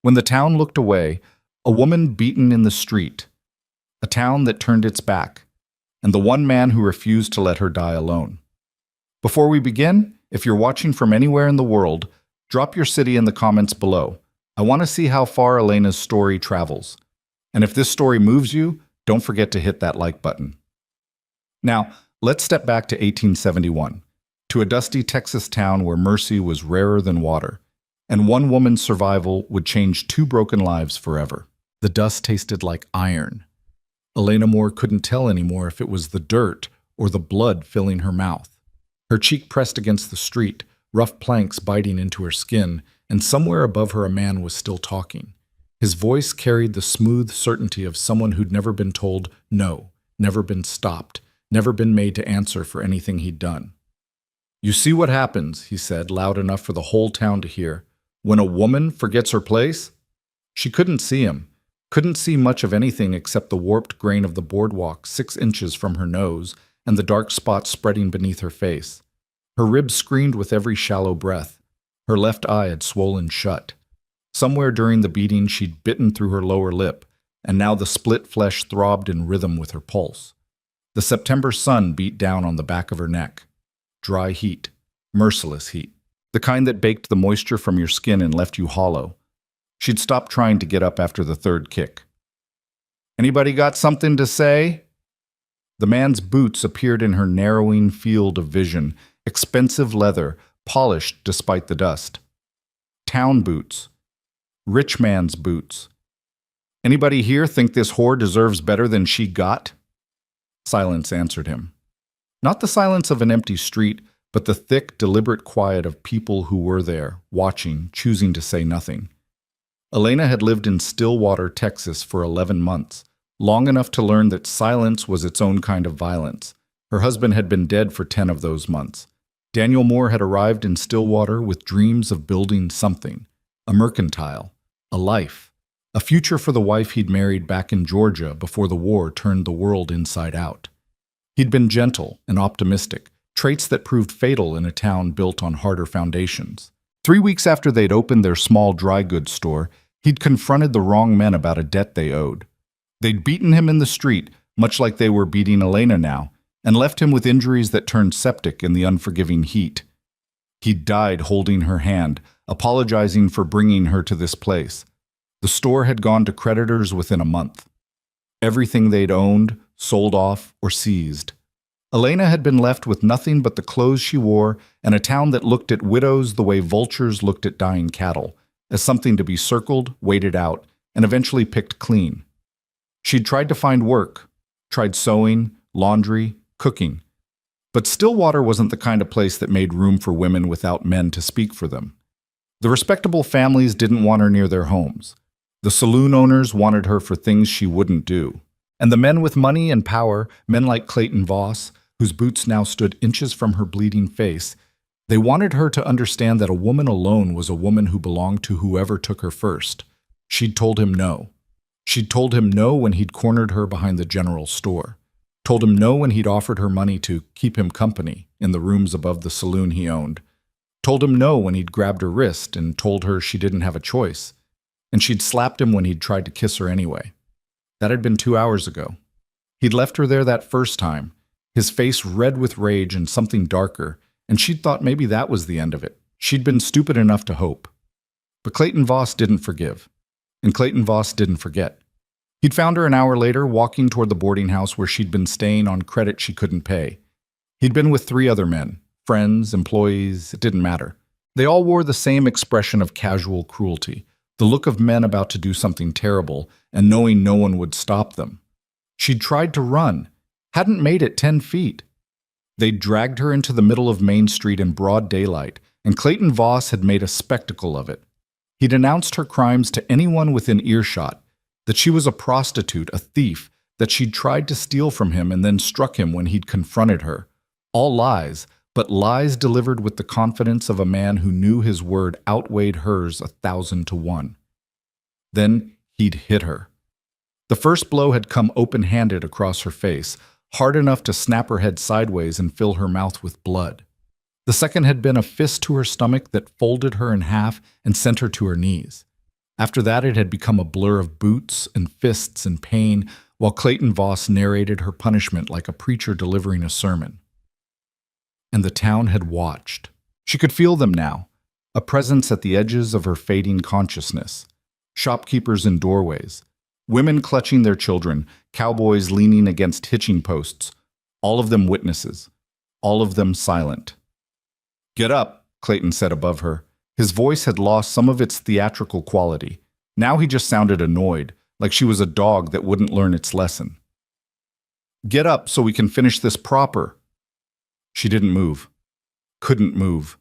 When the town looked away, a woman beaten in the street, a town that turned its back, and the one man who refused to let her die alone. Before we begin, if you're watching from anywhere in the world, drop your city in the comments below. I want to see how far Elena's story travels. And if this story moves you, don't forget to hit that like button. Now, let's step back to 1871, to a dusty Texas town where mercy was rarer than water, and one woman's survival would change two broken lives forever. The dust tasted like iron. Elena Moore couldn't tell anymore if it was the dirt or the blood filling her mouth. Her cheek pressed against the street, rough planks biting into her skin, and somewhere above her a man was still talking. His voice carried the smooth certainty of someone who'd never been told no, never been stopped, never been made to answer for anything he'd done. "You see what happens," he said, loud enough for the whole town to hear, "when a woman forgets her place?" She couldn't see him, couldn't see much of anything except the warped grain of the boardwalk 6 inches from her nose and the dark spots spreading beneath her face. Her ribs screamed with every shallow breath. Her left eye had swollen shut. Somewhere during the beating she'd bitten through her lower lip, and now the split flesh throbbed in rhythm with her pulse. The September sun beat down on the back of her neck. Dry heat, merciless heat, the kind that baked the moisture from your skin and left you hollow. She'd stopped trying to get up after the third kick. "Anybody got something to say?" The man's boots appeared in her narrowing field of vision, expensive leather, polished despite the dust. Town boots. Rich man's boots. "Anybody here think this whore deserves better than she got?" Silence answered him. Not the silence of an empty street, but the thick, deliberate quiet of people who were there, watching, choosing to say nothing. Elena had lived in Stillwater, Texas for 11 months, long enough to learn that silence was its own kind of violence. Her husband had been dead for 10 of those months. Daniel Moore had arrived in Stillwater with dreams of building something, a mercantile, a life, a future for the wife he'd married back in Georgia before the war turned the world inside out. He'd been gentle and optimistic, traits that proved fatal in a town built on harder foundations. 3 weeks after they'd opened their small dry goods store, he'd confronted the wrong men about a debt they owed. They'd beaten him in the street, much like they were beating Elena now, and left him with injuries that turned septic in the unforgiving heat. He'd died holding her hand, apologizing for bringing her to this place. The store had gone to creditors within a month. Everything they'd owned, sold off, or seized. Elena had been left with nothing but the clothes she wore and a town that looked at widows the way vultures looked at dying cattle, as something to be circled, waited out, and eventually picked clean. She'd tried to find work, tried sewing, laundry, cooking. But Stillwater wasn't the kind of place that made room for women without men to speak for them. The respectable families didn't want her near their homes. The saloon owners wanted her for things she wouldn't do. And the men with money and power, men like Clayton Voss, whose boots now stood inches from her bleeding face, they wanted her to understand that a woman alone was a woman who belonged to whoever took her first. She'd told him no. She'd told him no when he'd cornered her behind the general store. Told him no when he'd offered her money to keep him company in the rooms above the saloon he owned. Told him no when he'd grabbed her wrist and told her she didn't have a choice. And she'd slapped him when he'd tried to kiss her anyway. That had been 2 hours ago. He'd left her there that first time, his face red with rage and something darker, and she'd thought maybe that was the end of it. She'd been stupid enough to hope. But Clayton Voss didn't forgive. And Clayton Voss didn't forget. He'd found her an hour later, walking toward the boarding house where she'd been staying on credit she couldn't pay. He'd been with 3 other men, friends, employees, it didn't matter. They all wore the same expression of casual cruelty, the look of men about to do something terrible and knowing no one would stop them. She'd tried to run, hadn't made it 10 feet. They'd dragged her into the middle of Main Street in broad daylight, and Clayton Voss had made a spectacle of it. He'd announced her crimes to anyone within earshot, that she was a prostitute, a thief, that she'd tried to steal from him and then struck him when he'd confronted her. All lies, but lies delivered with the confidence of a man who knew his word outweighed hers 1,000 to 1. Then he'd hit her. The first blow had come open-handed across her face, hard enough to snap her head sideways and fill her mouth with blood. The second had been a fist to her stomach that folded her in half and sent her to her knees. After that, it had become a blur of boots and fists and pain, while Clayton Voss narrated her punishment like a preacher delivering a sermon. And the town had watched. She could feel them now, a presence at the edges of her fading consciousness. Shopkeepers in doorways, women clutching their children, cowboys leaning against hitching posts, all of them witnesses, all of them silent. "Get up," Clayton said above her. His voice had lost some of its theatrical quality. Now he just sounded annoyed, like she was a dog that wouldn't learn its lesson. "Get up so we can finish this proper." She didn't move. Couldn't move.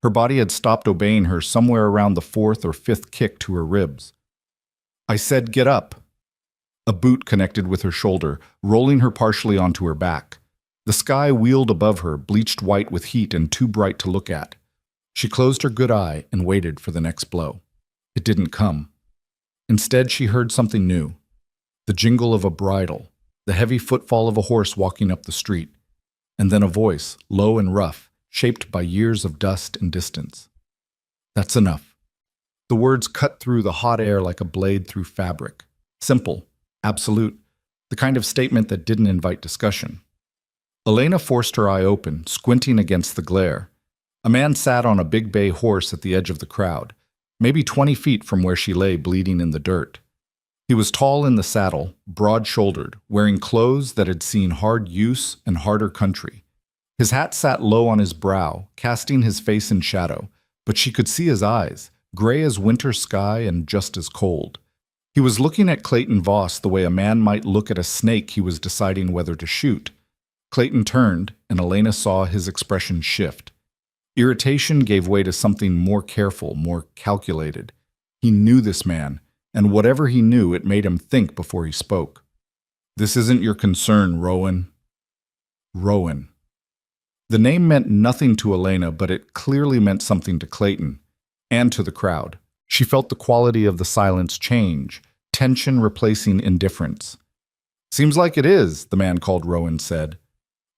Her body had stopped obeying her somewhere around the fourth or fifth kick to her ribs. "I said get up." A boot connected with her shoulder, rolling her partially onto her back. The sky wheeled above her, bleached white with heat and too bright to look at. She closed her good eye and waited for the next blow. It didn't come. Instead, she heard something new. The jingle of a bridle, the heavy footfall of a horse walking up the street, and then a voice, low and rough, shaped by years of dust and distance. "That's enough." The words cut through the hot air like a blade through fabric. Simple, absolute, the kind of statement that didn't invite discussion. Elena forced her eye open, squinting against the glare. A man sat on a big bay horse at the edge of the crowd, maybe 20 feet from where she lay bleeding in the dirt. He was tall in the saddle, broad-shouldered, wearing clothes that had seen hard use and harder country. His hat sat low on his brow, casting his face in shadow, but she could see his eyes, gray as winter sky and just as cold. He was looking at Clayton Voss the way a man might look at a snake he was deciding whether to shoot. Clayton turned, and Elena saw his expression shift. Irritation gave way to something more careful, more calculated. He knew this man, and whatever he knew, it made him think before he spoke. "This isn't your concern, Rowan." Rowan. The name meant nothing to Elena, but it clearly meant something to Clayton, and to the crowd. She felt the quality of the silence change, tension replacing indifference. "Seems like it is," the man called Rowan said.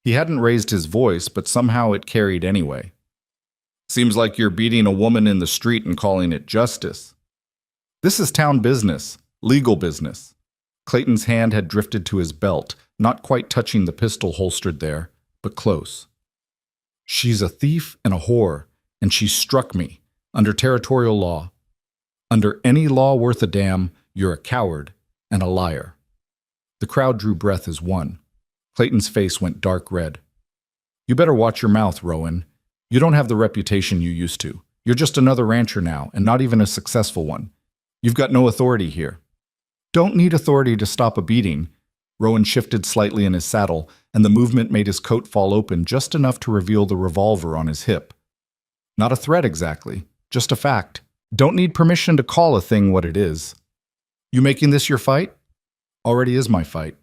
He hadn't raised his voice, but somehow it carried anyway. "Seems like you're beating a woman in the street and calling it justice." "This is town business, legal business." Clayton's hand had drifted to his belt, not quite touching the pistol holstered there, but close. "She's a thief and a whore, and she struck me, under territorial law. Under any law worth a damn, you're a coward and a liar." The crowd drew breath as one. Clayton's face went dark red. "You better watch your mouth, Rowan. You don't have the reputation you used to. You're just another rancher now, and not even a successful one. You've got no authority here." "Don't need authority to stop a beating." Rowan shifted slightly in his saddle, and the movement made his coat fall open just enough to reveal the revolver on his hip. "Not a threat exactly, just a fact. Don't need permission to call a thing what it is." "You making this your fight?" "Already is my fight."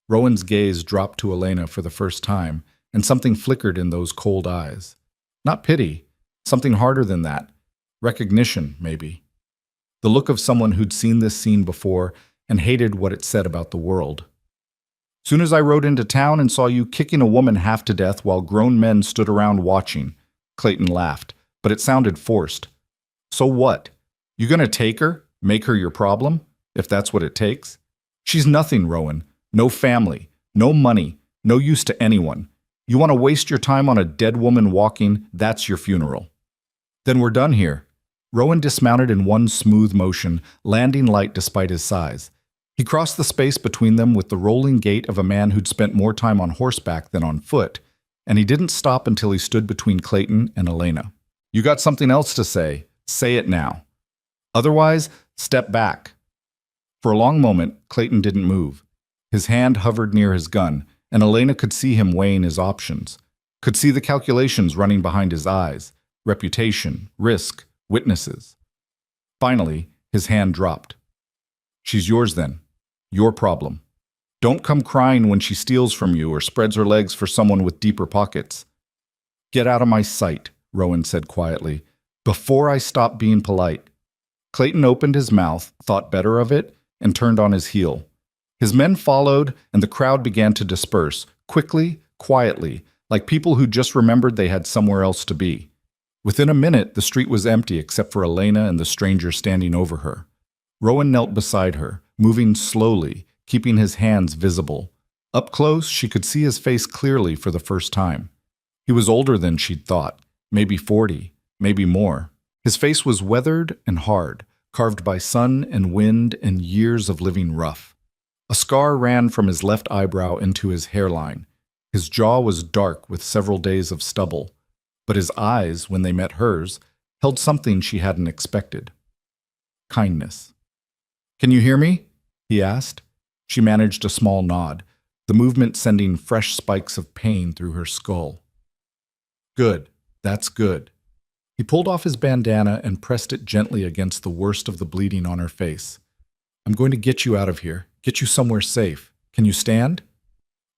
Rowan's gaze dropped to Elena for the first time, and something flickered in those cold eyes. Not pity, something harder than that. Recognition, maybe. The look of someone who'd seen this scene before and hated what it said about the world. "Soon as I rode into town and saw you kicking a woman half to death while grown men stood around watching," Clayton laughed, but it sounded forced. "So what? You gonna take her, make her your problem, if that's what it takes? She's nothing, Rowan. No family, no money, no use to anyone. You want to waste your time on a dead woman walking, that's your funeral." "Then we're done here." Rowan dismounted in one smooth motion, landing light despite his size. He crossed the space between them with the rolling gait of a man who'd spent more time on horseback than on foot, and he didn't stop until he stood between Clayton and Elena. "You got something else to say? Say it now. Otherwise, step back." For a long moment, Clayton didn't move. His hand hovered near his gun, and Elena could see him weighing his options, could see the calculations running behind his eyes, reputation, risk, witnesses. Finally, his hand dropped. "She's yours then. Your problem. Don't come crying when she steals from you or spreads her legs for someone with deeper pockets." "Get out of my sight," Rowan said quietly, "before I stop being polite." Clayton opened his mouth, thought better of it, and turned on his heel. His men followed, and the crowd began to disperse, quickly, quietly, like people who just remembered they had somewhere else to be. Within a minute, the street was empty except for Elena and the stranger standing over her. Rowan knelt beside her, moving slowly, keeping his hands visible. Up close, she could see his face clearly for the first time. He was older than she'd thought, maybe 40, maybe more. His face was weathered and hard, carved by sun and wind and years of living rough. A scar ran from his left eyebrow into his hairline. His jaw was dark with several days of stubble, but his eyes, when they met hers, held something she hadn't expected. Kindness. "Can you hear me?" he asked. She managed a small nod, the movement sending fresh spikes of pain through her skull. "Good. That's good." He pulled off his bandana and pressed it gently against the worst of the bleeding on her face. "I'm going to get you out of here, get you somewhere safe. Can you stand?"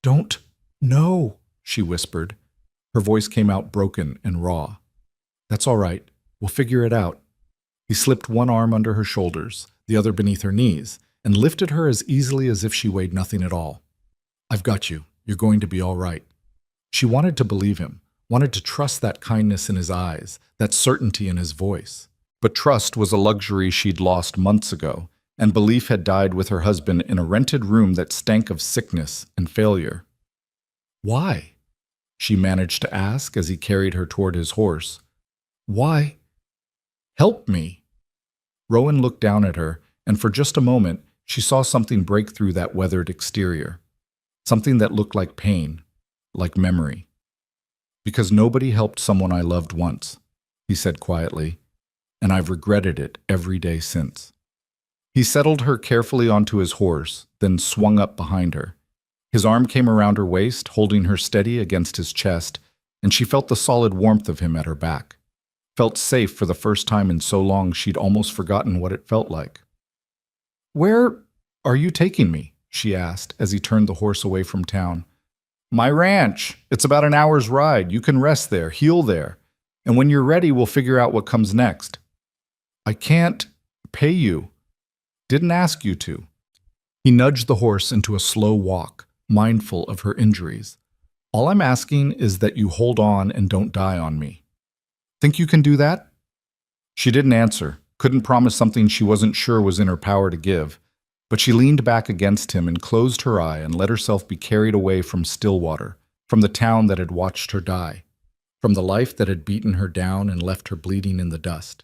"Don't. No," she whispered. Her voice came out broken and raw. "That's all right. We'll figure it out." He slipped one arm under her shoulders, the other beneath her knees, and lifted her as easily as if she weighed nothing at all. "I've got you. You're going to be all right." She wanted to believe him, wanted to trust that kindness in his eyes, that certainty in his voice. But trust was a luxury she'd lost months ago, and belief had died with her husband in a rented room that stank of sickness and failure. "Why?" she managed to ask as he carried her toward his horse. "Why? Help me." Rowan looked down at her, and for just a moment, she saw something break through that weathered exterior. Something that looked like pain, like memory. "Because nobody helped someone I loved once," he said quietly, "and I've regretted it every day since." He settled her carefully onto his horse, then swung up behind her. His arm came around her waist, holding her steady against his chest, and she felt the solid warmth of him at her back. Felt safe for the first time in so long she'd almost forgotten what it felt like. "Where are you taking me?" she asked as he turned the horse away from town. "My ranch. It's about an hour's ride. You can rest there, heal there. And when you're ready, we'll figure out what comes next." "I can't pay you. Didn't ask you to." He nudged the horse into a slow walk, mindful of her injuries. "All I'm asking is that you hold on and don't die on me. Think you can do that?" She didn't answer, couldn't promise something she wasn't sure was in her power to give, but she leaned back against him and closed her eye and let herself be carried away from Stillwater, from the town that had watched her die, from the life that had beaten her down and left her bleeding in the dust.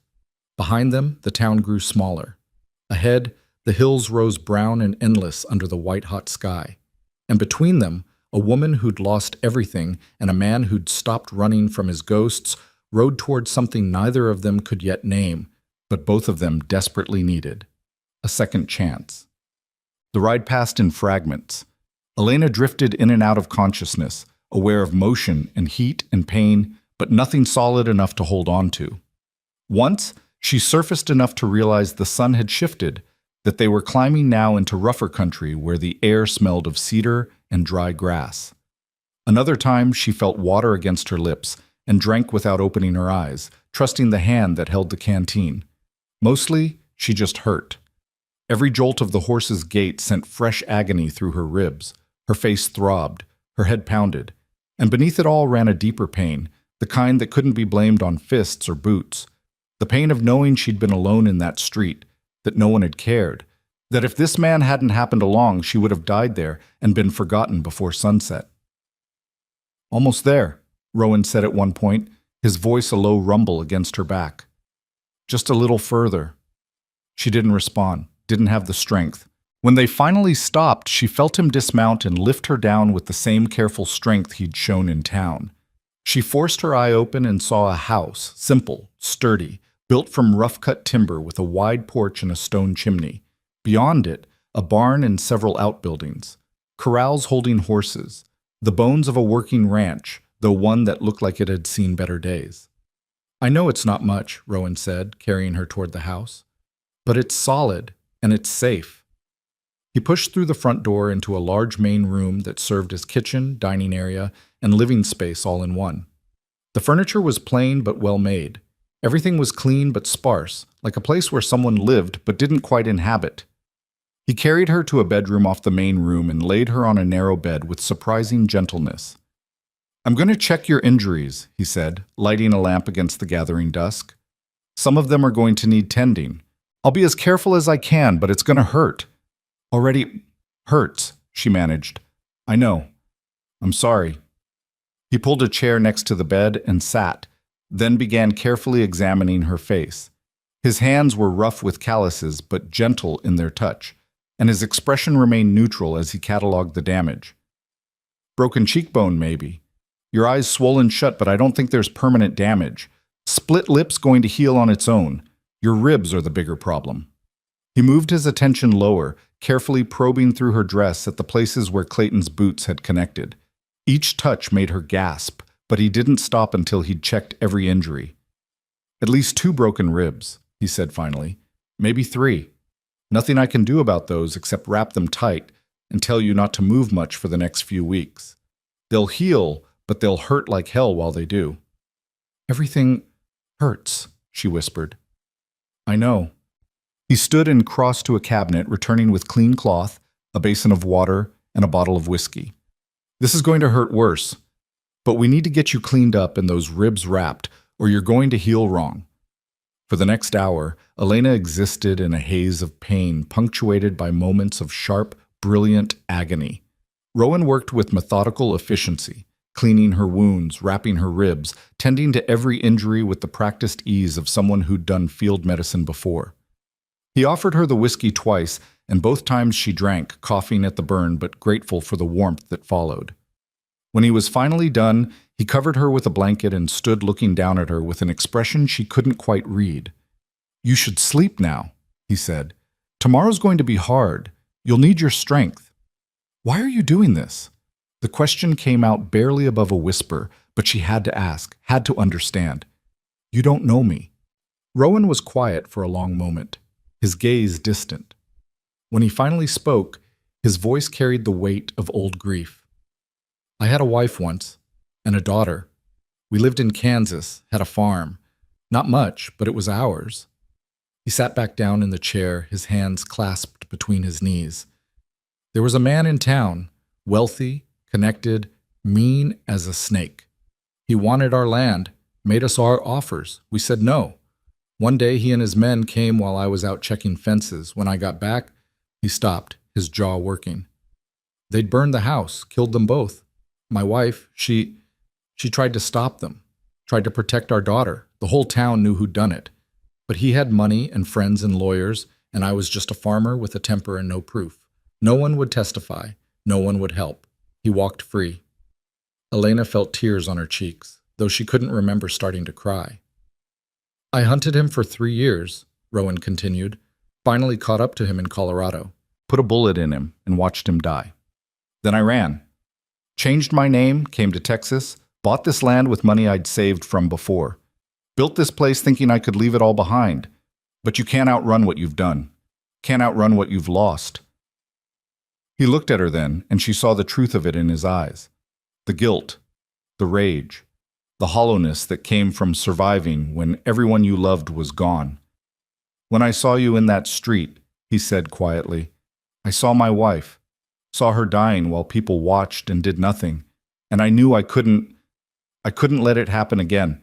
Behind them, the town grew smaller. Ahead, the hills rose brown and endless under the white-hot sky. And between them, a woman who'd lost everything and a man who'd stopped running from his ghosts rode toward something neither of them could yet name, but both of them desperately needed: a second chance. The ride passed in fragments. Elena drifted in and out of consciousness, aware of motion and heat and pain, but nothing solid enough to hold on to. Once, she surfaced enough to realize the sun had shifted, that they were climbing now into rougher country where the air smelled of cedar and dry grass. Another time, she felt water against her lips and drank without opening her eyes, trusting the hand that held the canteen. Mostly, she just hurt. Every jolt of the horse's gait sent fresh agony through her ribs. Her face throbbed, her head pounded, and beneath it all ran a deeper pain, the kind that couldn't be blamed on fists or boots. The pain of knowing she'd been alone in that street, that no one had cared, that if this man hadn't happened along, she would have died there and been forgotten before sunset. "Almost there," Rowan said at one point, his voice a low rumble against her back. "Just a little further." She didn't respond, didn't have the strength. When they finally stopped, she felt him dismount and lift her down with the same careful strength he'd shown in town. She forced her eye open and saw a house, simple, sturdy, built from rough-cut timber with a wide porch and a stone chimney. Beyond it, a barn and several outbuildings. Corrals holding horses. The bones of a working ranch, though one that looked like it had seen better days. "I know it's not much," Rowan said, carrying her toward the house. "But it's solid, and it's safe." He pushed through the front door into a large main room that served as kitchen, dining area, and living space all in one. The furniture was plain but well made. Everything was clean but sparse, like a place where someone lived but didn't quite inhabit. He carried her to a bedroom off the main room and laid her on a narrow bed with surprising gentleness. "I'm going to check your injuries," he said, lighting a lamp against the gathering dusk. "Some of them are going to need tending. I'll be as careful as I can, but it's going to hurt. Already hurts, she managed. I know. I'm sorry. He pulled a chair next to the bed and sat, then began carefully examining her face. His hands were rough with calluses, but gentle in their touch, and his expression remained neutral as he catalogued the damage. Broken cheekbone, maybe. Your eyes swollen shut, but I don't think there's permanent damage. Split lip's going to heal on its own. Your ribs are the bigger problem. He moved his attention lower, carefully probing through her dress at the places where Clayton's boots had connected. Each touch made her gasp, but he didn't stop until he'd checked every injury. At least 2 broken ribs, he said finally. Maybe 3. Nothing I can do about those except wrap them tight and tell you not to move much for the next few weeks. They'll heal, but they'll hurt like hell while they do. Everything hurts, she whispered. I know. He stood and crossed to a cabinet, returning with clean cloth, a basin of water, and a bottle of whiskey. This is going to hurt worse, but we need to get you cleaned up and those ribs wrapped, or you're going to heal wrong. For the next hour, Elena existed in a haze of pain, punctuated by moments of sharp, brilliant agony. Rowan worked with methodical efficiency, cleaning her wounds, wrapping her ribs, tending to every injury with the practiced ease of someone who'd done field medicine before. He offered her the whiskey twice, and both times she drank, coughing at the burn but grateful for the warmth that followed. When he was finally done, he covered her with a blanket and stood looking down at her with an expression she couldn't quite read. You should sleep now, he said. Tomorrow's going to be hard. You'll need your strength. Why are you doing this? The question came out barely above a whisper, but she had to ask, had to understand. You don't know me. Rowan was quiet for a long moment, his gaze distant. When he finally spoke, his voice carried the weight of old grief. I had a wife once, and a daughter. We lived in Kansas, had a farm. Not much, but it was ours. He sat back down in the chair, his hands clasped between his knees. There was a man in town, wealthy, connected, mean as a snake. He wanted our land, made us our offers. We said no. One day he and his men came while I was out checking fences. When I got back, he stopped, his jaw working. They'd burned the house, killed them both. My wife, she tried to stop them, tried to protect our daughter. The whole town knew who'd done it. But he had money and friends and lawyers, and I was just a farmer with a temper and no proof. No one would testify. No one would help. He walked free. Elena felt tears on her cheeks, though she couldn't remember starting to cry. I hunted him for 3 years, Rowan continued, finally caught up to him in Colorado, put a bullet in him, and watched him die. Then I ran. Changed my name, came to Texas, bought this land with money I'd saved from before. Built this place thinking I could leave it all behind. But you can't outrun what you've done. Can't outrun what you've lost. He looked at her then, and she saw the truth of it in his eyes. The guilt, the rage, the hollowness that came from surviving when everyone you loved was gone. When I saw you in that street, he said quietly, I saw my wife, saw her dying while people watched and did nothing, and I knew I couldn't let it happen again.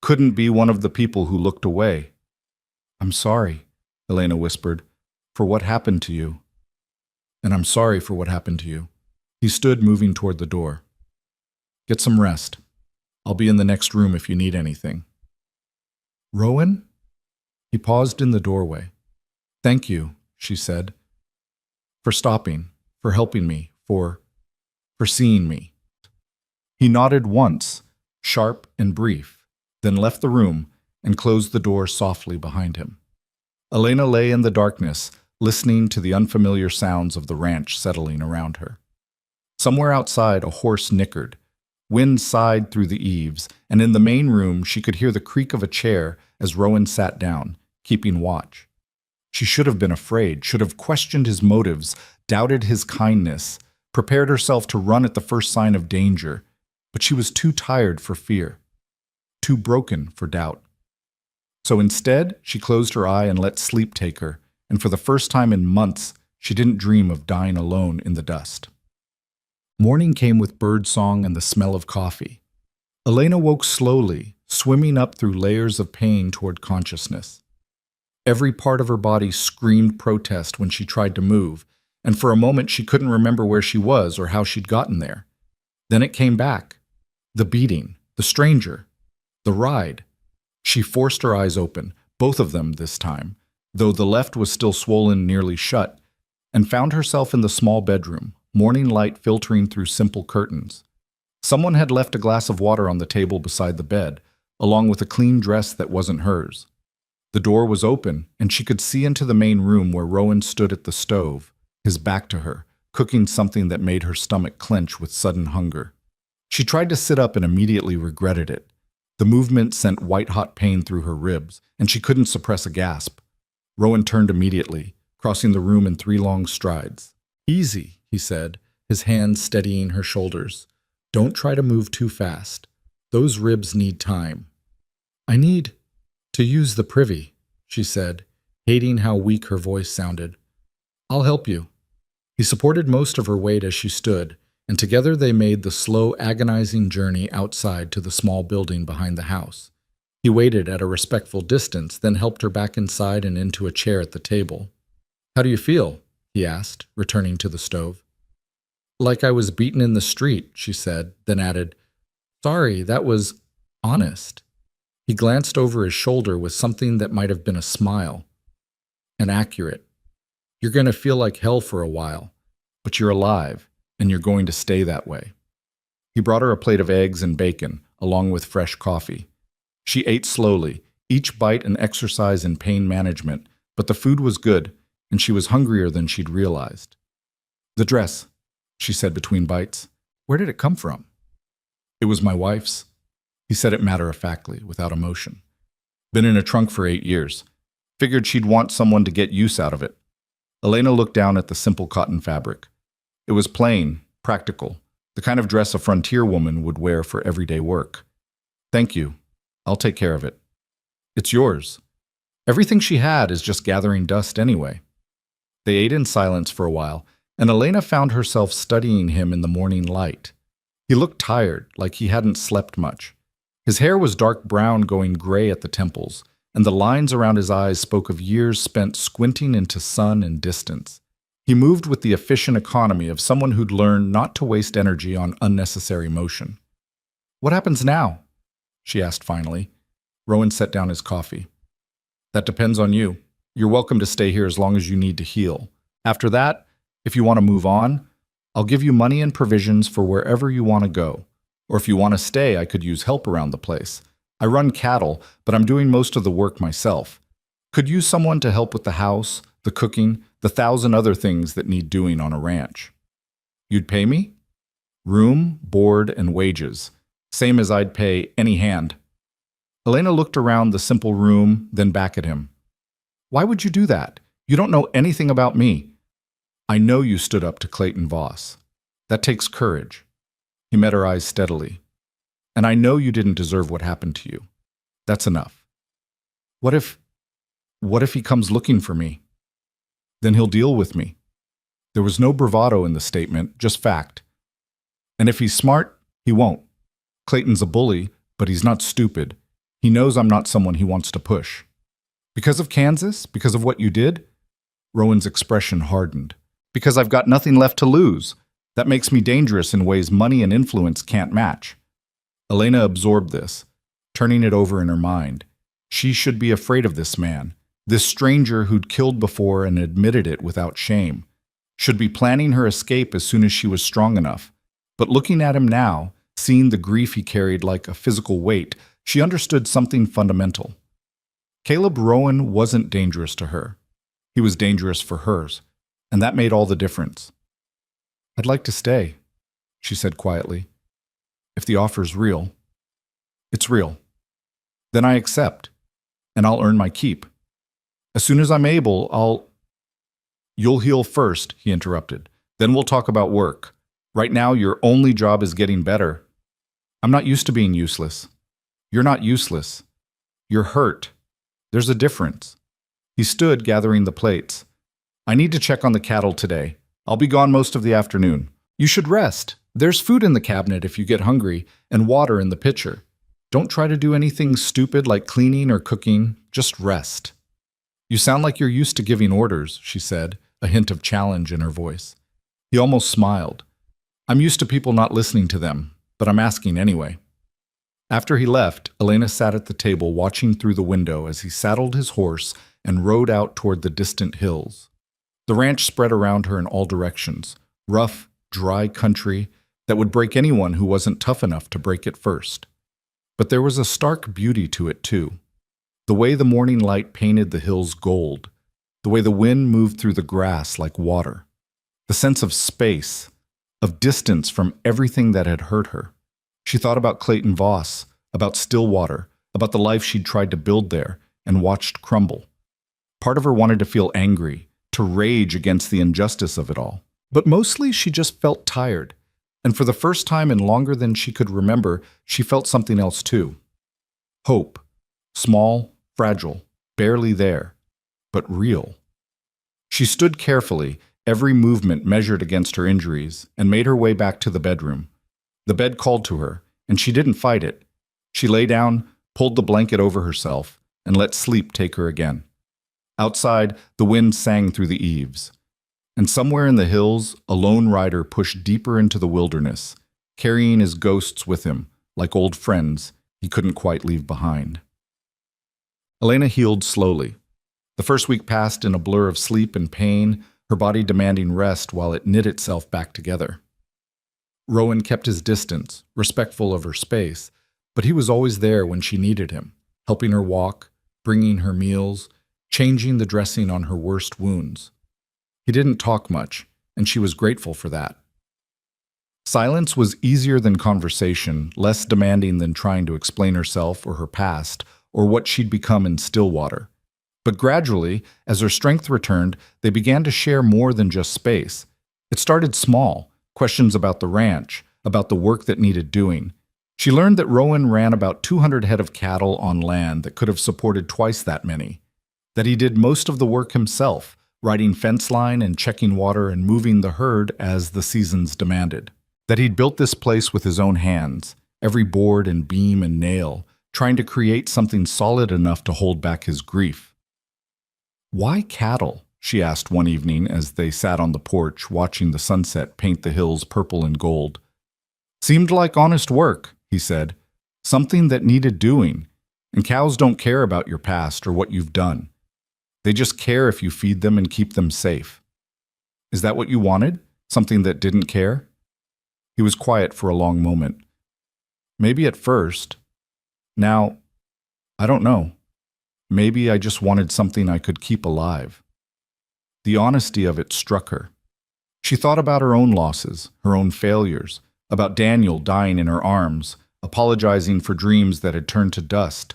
Couldn't be one of the people who looked away. I'm sorry, Elena whispered, for what happened to you. And I'm sorry for what happened to you. He stood moving toward the door. Get some rest. I'll be in the next room if you need anything. Rowan? He paused in the doorway. Thank you, she said, for stopping, for helping me, for seeing me. He nodded once, sharp and brief, then left the room and closed the door softly behind him. Elena lay in the darkness, listening to the unfamiliar sounds of the ranch settling around her. Somewhere outside, a horse nickered. Wind sighed through the eaves, and in the main room she could hear the creak of a chair as Rowan sat down, keeping watch. She should have been afraid, should have questioned his motives, doubted his kindness, prepared herself to run at the first sign of danger, but she was too tired for fear, too broken for doubt. So instead, she closed her eye and let sleep take her, and for the first time in months, she didn't dream of dying alone in the dust. Morning came with birdsong and the smell of coffee. Elena woke slowly, swimming up through layers of pain toward consciousness. Every part of her body screamed protest when she tried to move, and for a moment she couldn't remember where she was or how she'd gotten there. Then it came back. The beating, the stranger, the ride. She forced her eyes open, both of them this time, though the left was still swollen nearly shut, and found herself in the small bedroom, morning light filtering through simple curtains. Someone had left a glass of water on the table beside the bed, along with a clean dress that wasn't hers. The door was open, and she could see into the main room where Rowan stood at the stove, his back to her, cooking something that made her stomach clench with sudden hunger. She tried to sit up and immediately regretted it. The movement sent white-hot pain through her ribs, and she couldn't suppress a gasp. Rowan turned immediately, crossing the room in 3 long strides. "Easy," he said, his hands steadying her shoulders. "Don't try to move too fast. Those ribs need time." "I need to use the privy," she said, hating how weak her voice sounded. "I'll help you." He supported most of her weight as she stood, and together they made the slow, agonizing journey outside to the small building behind the house. He waited at a respectful distance, then helped her back inside and into a chair at the table. "How do you feel?" he asked, returning to the stove. "Like I was beaten in the street," she said, then added, "Sorry, that was honest." He glanced over his shoulder with something that might have been a smile. "And accurate. You're going to feel like hell for a while, but you're alive, and you're going to stay that way." He brought her a plate of eggs and bacon, along with fresh coffee. She ate slowly, each bite an exercise in pain management, but the food was good, and she was hungrier than she'd realized. "The dress," she said between bites. "Where did it come from?" "It was my wife's." He said it matter-of-factly, without emotion. "Been in a trunk for 8 years. Figured she'd want someone to get use out of it." Elena looked down at the simple cotton fabric. It was plain, practical, the kind of dress a frontier woman would wear for everyday work. "Thank you. I'll take care of it." "It's yours." Everything she had is just gathering dust anyway. They ate in silence for a while, and Elena found herself studying him in the morning light. He looked tired, like he hadn't slept much. His hair was dark brown going gray at the temples, and the lines around his eyes spoke of years spent squinting into sun and distance. He moved with the efficient economy of someone who'd learned not to waste energy on unnecessary motion. "What happens now?" she asked finally. Rowan set down his coffee. "That depends on you. You're welcome to stay here as long as you need to heal. After that, if you want to move on, I'll give you money and provisions for wherever you want to go. Or if you want to stay, I could use help around the place. I run cattle, but I'm doing most of the work myself. Could use someone to help with the house, the cooking, the 1,000 other things that need doing on a ranch." "You'd pay me?" "Room, board, and wages. Same as I'd pay any hand." Elena looked around the simple room, then back at him. "Why would you do that? You don't know anything about me." "I know you stood up to Clayton Voss. That takes courage." He met her eyes steadily. "And I know you didn't deserve what happened to you. That's enough." What if he comes looking for me?" "Then he'll deal with me." There was no bravado in the statement, just fact. "And if he's smart, he won't. Clayton's a bully, but he's not stupid. He knows I'm not someone he wants to push." "Because of Kansas? Because of what you did?" Rowan's expression hardened. "Because I've got nothing left to lose. That makes me dangerous in ways money and influence can't match." Elena absorbed this, turning it over in her mind. She should be afraid of this man, this stranger who'd killed before and admitted it without shame. Should be planning her escape as soon as she was strong enough. But looking at him now, seeing the grief he carried like a physical weight, she understood something fundamental. Caleb Rowan wasn't dangerous to her. He was dangerous for hers, and that made all the difference. "I'd like to stay," she said quietly. "If the offer's real." "It's real." "Then I accept, and I'll earn my keep. As soon as I'm able, "You'll heal first," he interrupted. "Then we'll talk about work. Right now, your only job is getting better." "I'm not used to being useless." "You're not useless. You're hurt. There's a difference." He stood, gathering the plates. "I need to check on the cattle today. I'll be gone most of the afternoon. You should rest. There's food in the cabinet if you get hungry, and water in the pitcher. Don't try to do anything stupid like cleaning or cooking. Just rest." You sound like you're used to giving orders, she said, a hint of challenge in her voice. He almost smiled. I'm used to people not listening to them, but I'm asking anyway. After he left, Elena sat at the table watching through the window as he saddled his horse and rode out toward the distant hills. The ranch spread around her in all directions, rough, dry country that would break anyone who wasn't tough enough to break it first. But there was a stark beauty to it, too. The way the morning light painted the hills gold, the way the wind moved through the grass like water, the sense of space, of distance from everything that had hurt her. She thought about Clayton Voss, about Stillwater, about the life she'd tried to build there and watched crumble. Part of her wanted to feel angry, to rage against the injustice of it all. But mostly she just felt tired. And for the first time in longer than she could remember, she felt something else too. Hope. Small, fragile, barely there, but real. She stood carefully, every movement measured against her injuries, and made her way back to the bedroom. The bed called to her, and she didn't fight it. She lay down, pulled the blanket over herself, and let sleep take her again. Outside, the wind sang through the eaves. And somewhere in the hills, a lone rider pushed deeper into the wilderness, carrying his ghosts with him, like old friends he couldn't quite leave behind. Elena healed slowly. The first week passed in a blur of sleep and pain, her body demanding rest while it knit itself back together. Rowan kept his distance, respectful of her space, but he was always there when she needed him, helping her walk, bringing her meals, changing the dressing on her worst wounds. He didn't talk much, and she was grateful for that. Silence was easier than conversation, less demanding than trying to explain herself or her past, or what she'd become in Stillwater. But gradually, as her strength returned, they began to share more than just space. It started small, questions about the ranch, about the work that needed doing. She learned that Rowan ran about 200 head of cattle on land that could have supported twice that many, that he did most of the work himself, riding fence line and checking water and moving the herd as the seasons demanded, that he'd built this place with his own hands, every board and beam and nail, trying to create something solid enough to hold back his grief. Why cattle? She asked one evening as they sat on the porch watching the sunset paint the hills purple and gold. Seemed like honest work, he said, something that needed doing, and cows don't care about your past or what you've done. They just care if you feed them and keep them safe. Is that what you wanted? Something that didn't care? He was quiet for a long moment. Maybe at first. Now, I don't know. Maybe I just wanted something I could keep alive. The honesty of it struck her. She thought about her own losses, her own failures, about Daniel dying in her arms, apologizing for dreams that had turned to dust,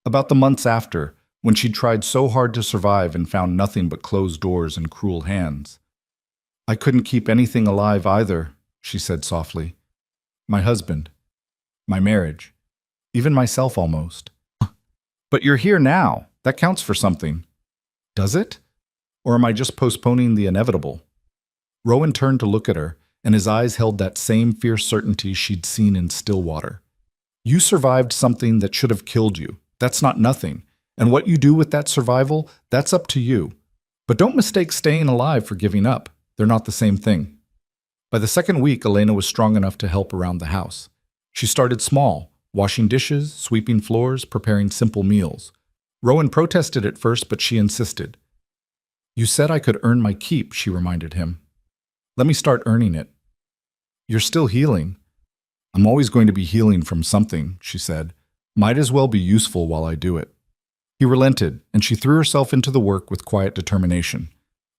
about the months after, when she'd tried so hard to survive and found nothing but closed doors and cruel hands. I couldn't keep anything alive either, she said softly. My husband, my marriage, even myself almost. But you're here now. That counts for something. Does it? Or am I just postponing the inevitable? Rowan turned to look at her, and his eyes held that same fierce certainty she'd seen in Stillwater. You survived something that should have killed you. That's not nothing. And what you do with that survival, that's up to you. But don't mistake staying alive for giving up. They're not the same thing. By the second week, Elena was strong enough to help around the house. She started small, washing dishes, sweeping floors, preparing simple meals. Rowan protested at first, but she insisted. You said I could earn my keep, she reminded him. Let me start earning it. You're still healing. I'm always going to be healing from something, she said. Might as well be useful while I do it. He relented, and she threw herself into the work with quiet determination.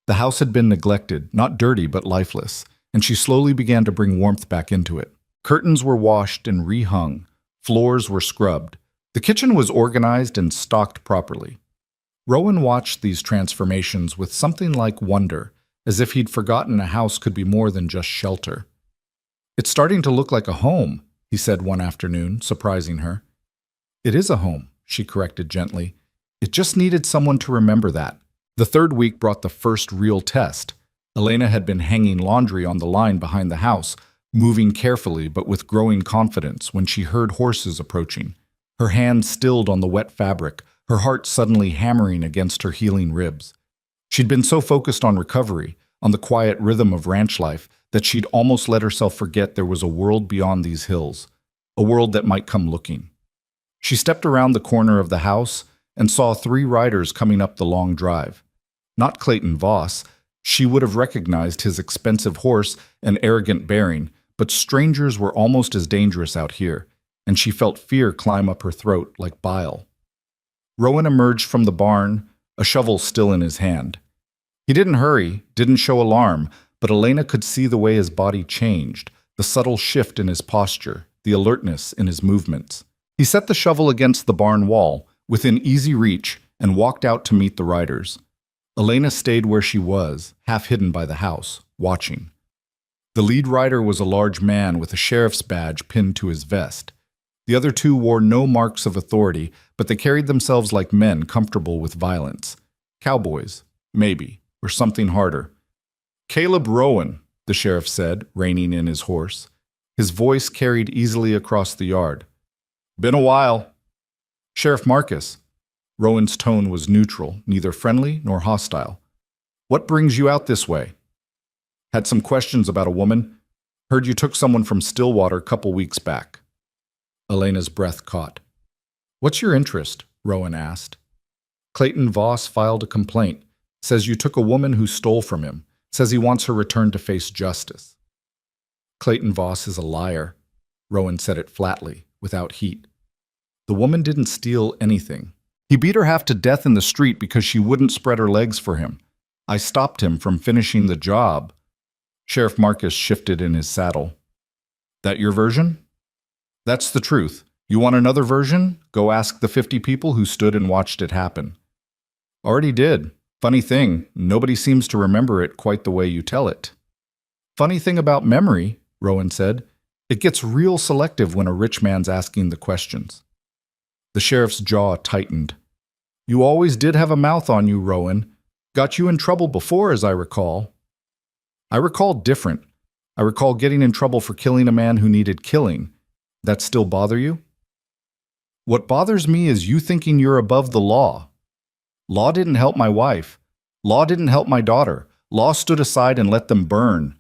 The house had been neglected, not dirty but lifeless, and she slowly began to bring warmth back into it. Curtains were washed and rehung. Floors were scrubbed. The kitchen was organized and stocked properly. Rowan watched these transformations with something like wonder, as if he'd forgotten a house could be more than just shelter. It's starting to look like a home, he said one afternoon, surprising her. It is a home, she corrected gently. It just needed someone to remember that. The third week brought the first real test. Elena had been hanging laundry on the line behind the house, moving carefully but with growing confidence when she heard horses approaching. Her hands stilled on the wet fabric, her heart suddenly hammering against her healing ribs. She'd been so focused on recovery, on the quiet rhythm of ranch life, that she'd almost let herself forget there was a world beyond these hills, a world that might come looking. She stepped around the corner of the house and saw 3 riders coming up the long drive. Not Clayton Voss. She would have recognized his expensive horse and arrogant bearing, but strangers were almost as dangerous out here, and she felt fear climb up her throat like bile. Rowan emerged from the barn, a shovel still in his hand. He didn't hurry, didn't show alarm, but Elena could see the way his body changed, the subtle shift in his posture, the alertness in his movements. He set the shovel against the barn wall, within easy reach, and walked out to meet the riders. Elena stayed where she was, half hidden by the house, watching. The lead rider was a large man with a sheriff's badge pinned to his vest. The other 2 wore no marks of authority, but they carried themselves like men comfortable with violence. Cowboys, maybe, or something harder. "Caleb Rowan," the sheriff said, reining in his horse. His voice carried easily across the yard. "Been a while." "Sheriff Marcus." Rowan's tone was neutral, neither friendly nor hostile. "What brings you out this way?" "Had some questions about a woman. Heard you took someone from Stillwater a couple weeks back." Elena's breath caught. "What's your interest?" Rowan asked. "Clayton Voss filed a complaint. Says you took a woman who stole from him. Says he wants her returned to face justice." "Clayton Voss is a liar." Rowan said it flatly, without heat. "The woman didn't steal anything. He beat her half to death in the street because she wouldn't spread her legs for him. I stopped him from finishing the job." Sheriff Marcus shifted in his saddle. "That your version?" "That's the truth. You want another version? Go ask the 50 people who stood and watched it happen." "Already did. Funny thing, nobody seems to remember it quite the way you tell it." "Funny thing about memory," Rowan said, "it gets real selective when a rich man's asking the questions." The sheriff's jaw tightened. "You always did have a mouth on you, Rowan. Got you in trouble before, as I recall." "I recall different. I recall getting in trouble for killing a man who needed killing. That still bother you?" "What bothers me is you thinking you're above the law. Law didn't help my wife. Law didn't help my daughter. Law stood aside and let them burn."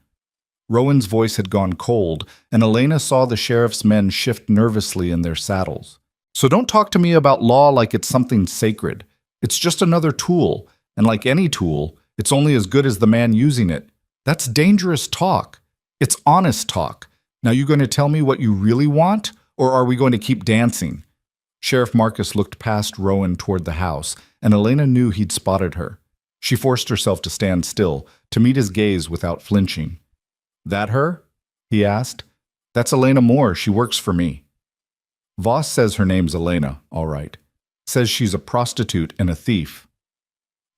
Rowan's voice had gone cold, and Elena saw the sheriff's men shift nervously in their saddles. "So don't talk to me about law like it's something sacred. It's just another tool, and like any tool, it's only as good as the man using it. That's dangerous talk. It's honest talk. Now you going to tell me what you really want, or are we going to keep dancing?" Sheriff Marcus looked past Rowan toward the house, and Elena knew he'd spotted her. She forced herself to stand still, to meet his gaze without flinching. "That her?" he asked. "That's Elena Moore. She works for me." "Voss says her name's Elena, all right. Says she's a prostitute and a thief."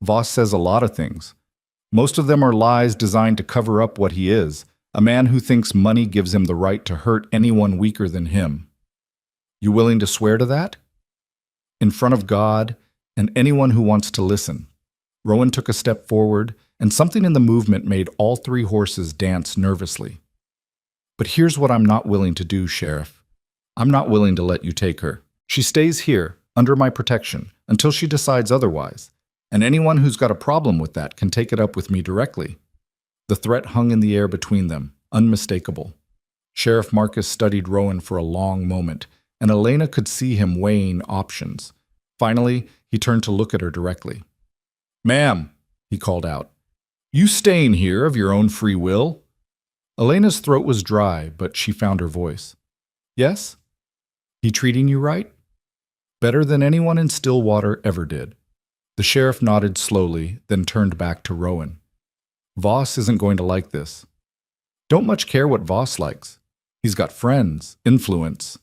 "Voss says a lot of things. Most of them are lies designed to cover up what he is, a man who thinks money gives him the right to hurt anyone weaker than him." "You willing to swear to that?" "In front of God and anyone who wants to listen." Rowan took a step forward, and something in the movement made all 3 horses dance nervously. "But here's what I'm not willing to do, Sheriff. I'm not willing to let you take her. She stays here, under my protection, until she decides otherwise, and anyone who's got a problem with that can take it up with me directly." The threat hung in the air between them, unmistakable. Sheriff Marcus studied Rowan for a long moment, and Elena could see him weighing options. Finally, he turned to look at her directly. "Ma'am," he called out, "you staying here of your own free will?" Elena's throat was dry, but she found her voice. "Yes?" "He treating you right?" "Better than anyone in Stillwater ever did." The sheriff nodded slowly, then turned back to Rowan. "Voss isn't going to like this." "Don't much care what Voss likes. He's got friends, influence.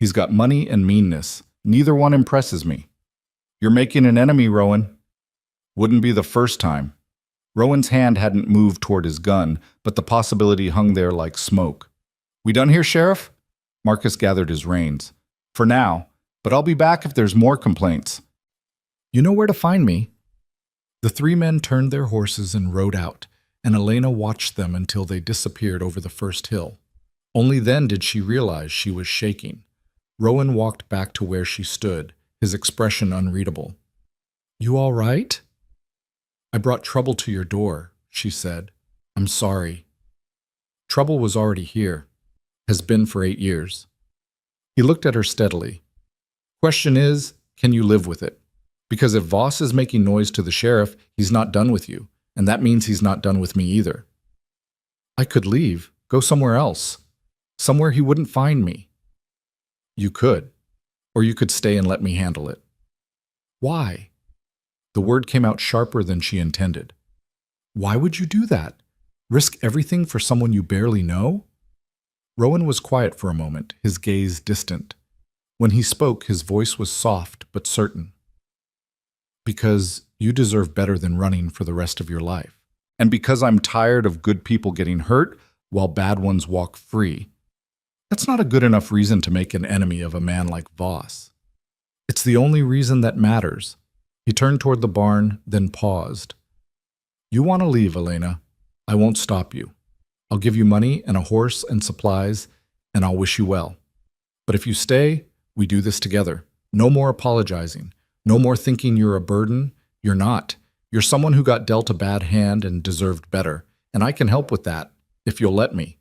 He's got money and meanness. Neither one impresses me." "You're making an enemy, Rowan." "Wouldn't be the first time." Rowan's hand hadn't moved toward his gun, but the possibility hung there like smoke. "We done here, Sheriff?" Marcus gathered his reins. "For now, but I'll be back if there's more complaints." "You know where to find me." The 3 men turned their horses and rode out, and Elena watched them until they disappeared over the first hill. Only then did she realize she was shaking. Rowan walked back to where she stood, his expression unreadable. "You all right?" "I brought trouble to your door," she said. "I'm sorry." Trouble was already here. Has been for 8 years. He looked at her steadily. "Question is, can you live with it? Because if Voss is making noise to the sheriff, he's not done with you, and that means he's not done with me either." "I could leave, go somewhere else. Somewhere he wouldn't find me." "You could. Or you could stay and let me handle it." "Why?" The word came out sharper than she intended. "Why would you do that? Risk everything for someone you barely know?" Rowan was quiet for a moment, his gaze distant. When he spoke, his voice was soft but certain. "Because you deserve better than running for the rest of your life. And because I'm tired of good people getting hurt while bad ones walk free. That's not a good enough reason to make an enemy of a man like Voss. It's the only reason that matters." He turned toward the barn, then paused. "You want to leave, Elena. I won't stop you. I'll give you money and a horse and supplies, and I'll wish you well. But if you stay, we do this together. No more apologizing. No more thinking you're a burden. You're not. You're someone who got dealt a bad hand and deserved better, and I can help with that, if you'll let me."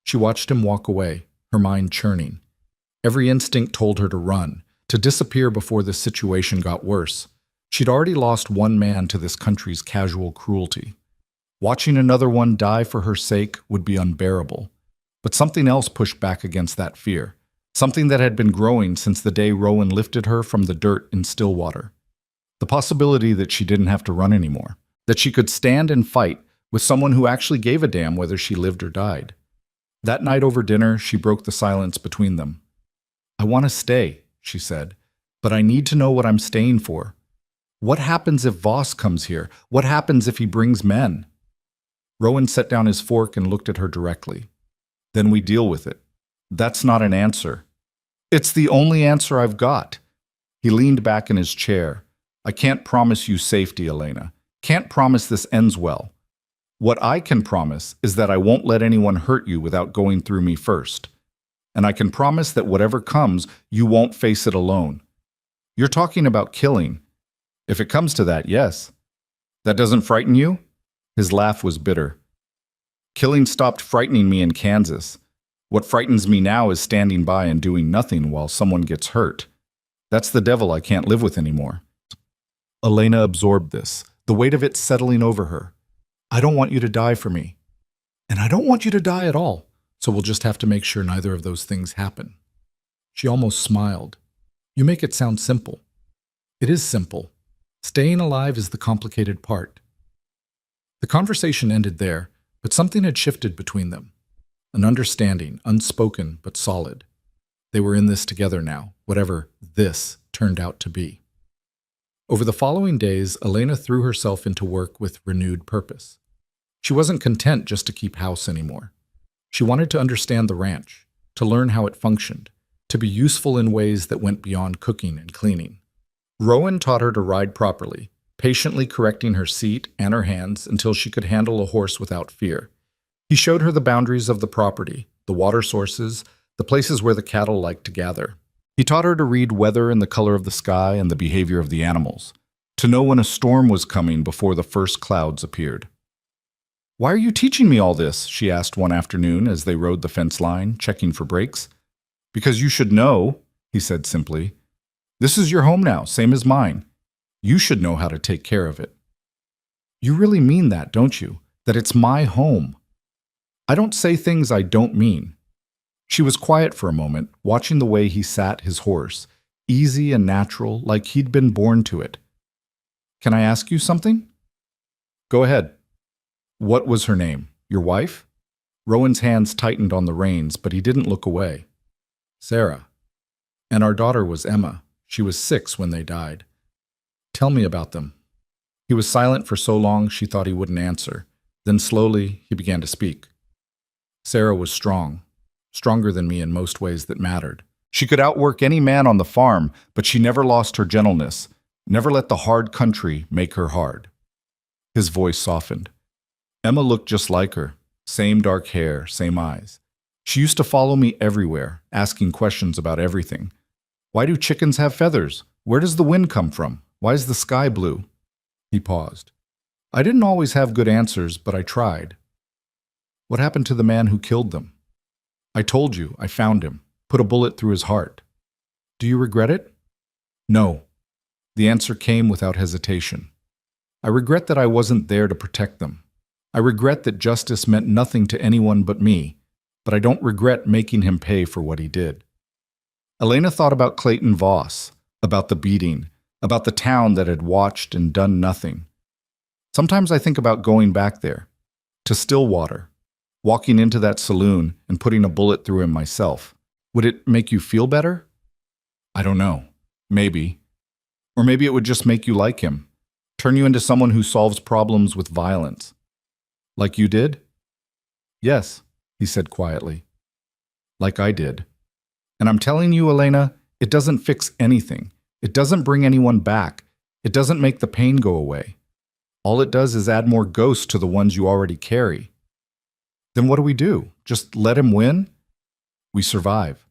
She watched him walk away, her mind churning. Every instinct told her to run, to disappear before the situation got worse. She'd already lost one man to this country's casual cruelty. Watching another one die for her sake would be unbearable. But something else pushed back against that fear. Something that had been growing since the day Rowan lifted her from the dirt in Stillwater. The possibility that she didn't have to run anymore. That she could stand and fight with someone who actually gave a damn whether she lived or died. That night over dinner, she broke the silence between them. "I want to stay," she said, "but I need to know what I'm staying for. What happens if Voss comes here? What happens if he brings men?" Rowan set down his fork and looked at her directly. "Then we deal with it. That's not an answer." "It's the only answer I've got." He leaned back in his chair. "I can't promise you safety, Elena. Can't promise this ends well. What I can promise is that I won't let anyone hurt you without going through me first. And I can promise that whatever comes, you won't face it alone. You're talking about killing. If it comes to that, yes. That doesn't frighten you?" His laugh was bitter. "Killing stopped frightening me in Kansas. What frightens me now is standing by and doing nothing while someone gets hurt. That's the devil I can't live with anymore." Elena absorbed this, the weight of it settling over her. "I don't want you to die for me. And I don't want you to die at all, so we'll just have to make sure neither of those things happen." She almost smiled. "You make it sound simple." "It is simple. Staying alive is the complicated part." The conversation ended there, but something had shifted between them. An understanding, unspoken but solid. They were in this together now, whatever this turned out to be. Over the following days, Elena threw herself into work with renewed purpose. She wasn't content just to keep house anymore. She wanted to understand the ranch, to learn how it functioned, to be useful in ways that went beyond cooking and cleaning. Rowan taught her to ride properly, patiently correcting her seat and her hands until she could handle a horse without fear. He showed her the boundaries of the property, the water sources, the places where the cattle liked to gather. He taught her to read weather and the color of the sky and the behavior of the animals, to know when a storm was coming before the first clouds appeared. "Why are you teaching me all this?" she asked one afternoon as they rode the fence line, checking for breaks. "Because you should know," he said simply. "This is your home now, same as mine. You should know how to take care of it." "You really mean that, don't you? That it's my home?" "I don't say things I don't mean." She was quiet for a moment, watching the way he sat his horse, easy and natural, like he'd been born to it. "Can I ask you something?" "Go ahead." "What was her name? Your wife?" Rowan's hands tightened on the reins, but he didn't look away. "Sarah. And our daughter was Emma. She was 6 when they died." "Tell me about them." He was silent for so long she thought he wouldn't answer. Then slowly he began to speak. "Sarah was strong. Stronger than me in most ways that mattered. She could outwork any man on the farm, but she never lost her gentleness, never let the hard country make her hard." His voice softened. "Emma looked just like her, same dark hair, same eyes. She used to follow me everywhere, asking questions about everything. Why do chickens have feathers? Where does the wind come from? Why is the sky blue? He paused. I didn't always have good answers, but I tried. What happened to the man who killed them? I told you, I found him, put a bullet through his heart. Do you regret it? No. The answer came without hesitation. I regret that I wasn't there to protect them. I regret that justice meant nothing to anyone but me, but I don't regret making him pay for what he did. Elena thought about Clayton Voss, about the beating, about the town that had watched and done nothing. Sometimes I think about going back there, to Stillwater, walking into that saloon and putting a bullet through him myself. Would it make you feel better? I don't know. Maybe. Or maybe it would just make you like him, turn you into someone who solves problems with violence. Like you did? Yes, he said quietly. Like I did. And I'm telling you, Elena, it doesn't fix anything. It doesn't bring anyone back. It doesn't make the pain go away. All it does is add more ghosts to the ones you already carry. Then what do? Just let him win? We survive.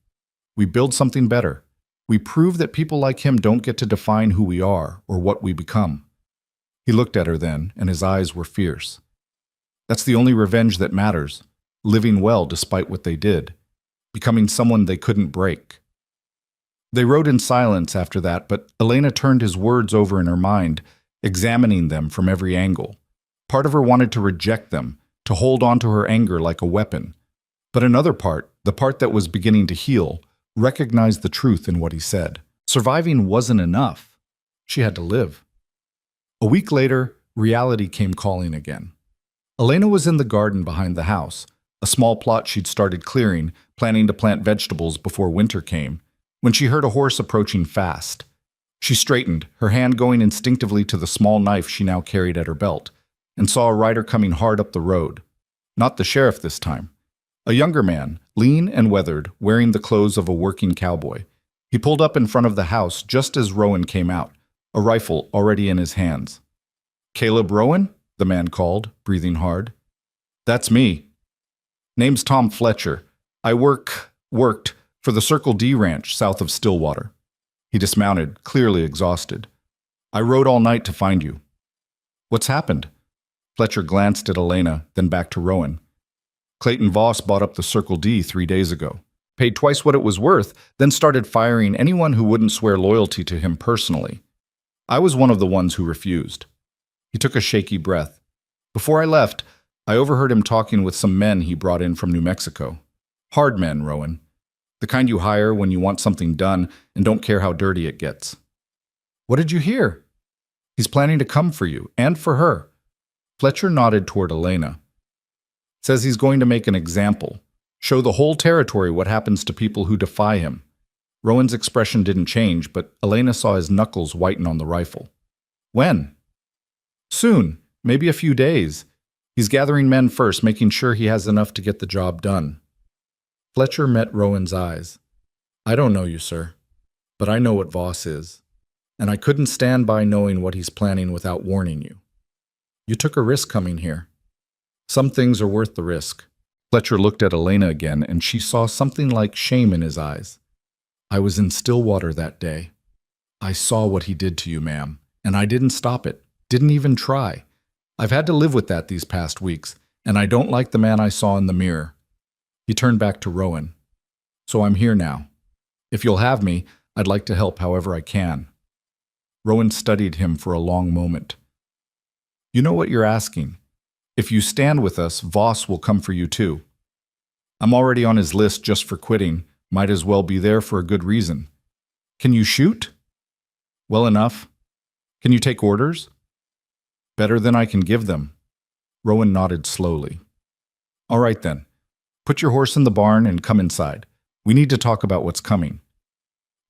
We build something better. We prove that people like him don't get to define who we are or what we become. He looked at her then, and his eyes were fierce. That's the only revenge that matters, living well despite what they did, becoming someone they couldn't break. They rode in silence after that, but Elena turned his words over in her mind, examining them from every angle. Part of her wanted to reject them, to hold on to her anger like a weapon. But another part, the part that was beginning to heal, recognized the truth in what he said. Surviving wasn't enough. She had to live. A week later, reality came calling again. Elena was in the garden behind the house, a small plot she'd started clearing, planning to plant vegetables before winter came, when she heard a horse approaching fast. She straightened, her hand going instinctively to the small knife she now carried at her belt, and saw a rider coming hard up the road. Not the sheriff this time. A younger man, lean and weathered, wearing the clothes of a working cowboy. He pulled up in front of the house just as Rowan came out, a rifle already in his hands. "Caleb Rowan?" the man called, breathing hard. "That's me. Name's Tom Fletcher. I worked for the Circle D Ranch south of Stillwater." He dismounted, clearly exhausted. "I rode all night to find you." "What's happened?" Fletcher glanced at Elena, then back to Rowan. "Clayton Voss bought up the Circle D 3 days ago, paid twice what it was worth, then started firing anyone who wouldn't swear loyalty to him personally. I was one of the ones who refused." He took a shaky breath. "Before I left, I overheard him talking with some men he brought in from New Mexico. Hard men, Rowan. The kind you hire when you want something done and don't care how dirty it gets." "What did you hear?" "He's planning to come for you, and for her." Fletcher nodded toward Elena. "Says he's going to make an example, show the whole territory what happens to people who defy him." Rowan's expression didn't change, but Elena saw his knuckles whiten on the rifle. "When?" "Soon, maybe a few days. He's gathering men first, making sure he has enough to get the job done." Fletcher met Rowan's eyes. "I don't know you, sir, but I know what Voss is, and I couldn't stand by knowing what he's planning without warning you. You took a risk coming here. Some things are worth the risk." Fletcher looked at Elena again, and she saw something like shame in his eyes. "I was in Stillwater that day. I saw what he did to you, ma'am, and I didn't stop it, didn't even try. I've had to live with that these past weeks, and I don't like the man I saw in the mirror." He turned back to Rowan. "So I'm here now. If you'll have me, I'd like to help however I can." Rowan studied him for a long moment. "You know what you're asking. If you stand with us, Voss will come for you too. I'm already on his list just for quitting. Might as well be there for a good reason. Can you shoot?" "Well enough." "Can you take orders?" "Better than I can give them." Rowan nodded slowly. "All right then. Put your horse in the barn and come inside. We need to talk about what's coming."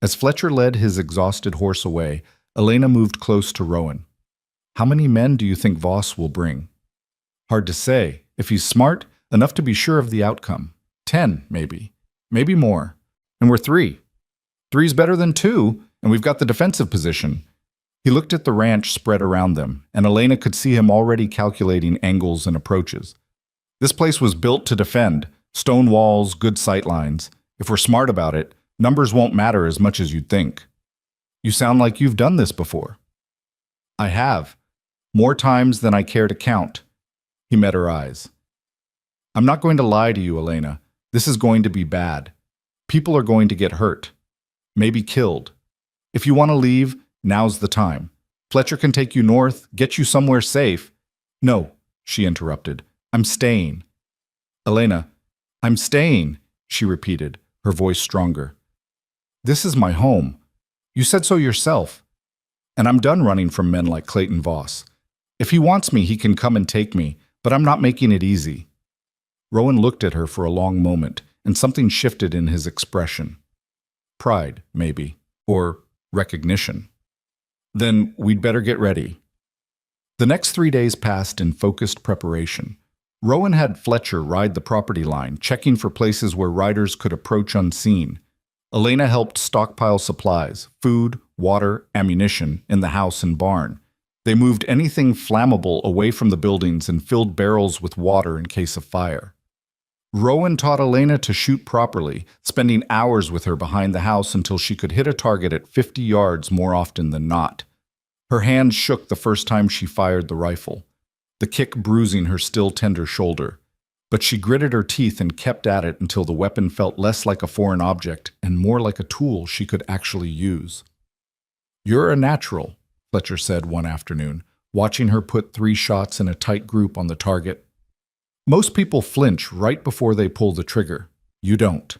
As Fletcher led his exhausted horse away, Elena moved close to Rowan. "How many men do you think Voss will bring?" "Hard to say. If he's smart, enough to be sure of the outcome. 10, maybe. Maybe more. And we're 3. 3's better than 2, and we've got the defensive position." He looked at the ranch spread around them, and Elena could see him already calculating angles and approaches. This place was built to defend. Stone walls, good sight lines. If we're smart about it, numbers won't matter as much as you'd think. You sound like you've done this before. I have. More times than I care to count. He met her eyes. I'm not going to lie to you, Elena. This is going to be bad. People are going to get hurt. Maybe killed. If you want to leave, now's the time. Fletcher can take you north, get you somewhere safe. No, she interrupted. I'm staying. Elena, I'm staying, she repeated, her voice stronger. This is my home. You said so yourself. And I'm done running from men like Clayton Voss. If he wants me, he can come and take me, but I'm not making it easy. Rowan looked at her for a long moment, and something shifted in his expression. Pride, maybe, or recognition. Then we'd better get ready. The next 3 days passed in focused preparation. Rowan had Fletcher ride the property line, checking for places where riders could approach unseen. Elena helped stockpile supplies, food, water, ammunition, in the house and barn. They moved anything flammable away from the buildings and filled barrels with water in case of fire. Rowan taught Elena to shoot properly, spending hours with her behind the house until she could hit a target at 50 yards more often than not. Her hands shook the first time she fired the rifle, the kick bruising her still tender shoulder. But she gritted her teeth and kept at it until the weapon felt less like a foreign object and more like a tool she could actually use. You're a natural, Fletcher said one afternoon, watching her put 3 shots in a tight group on the target. Most people flinch right before they pull the trigger. You don't.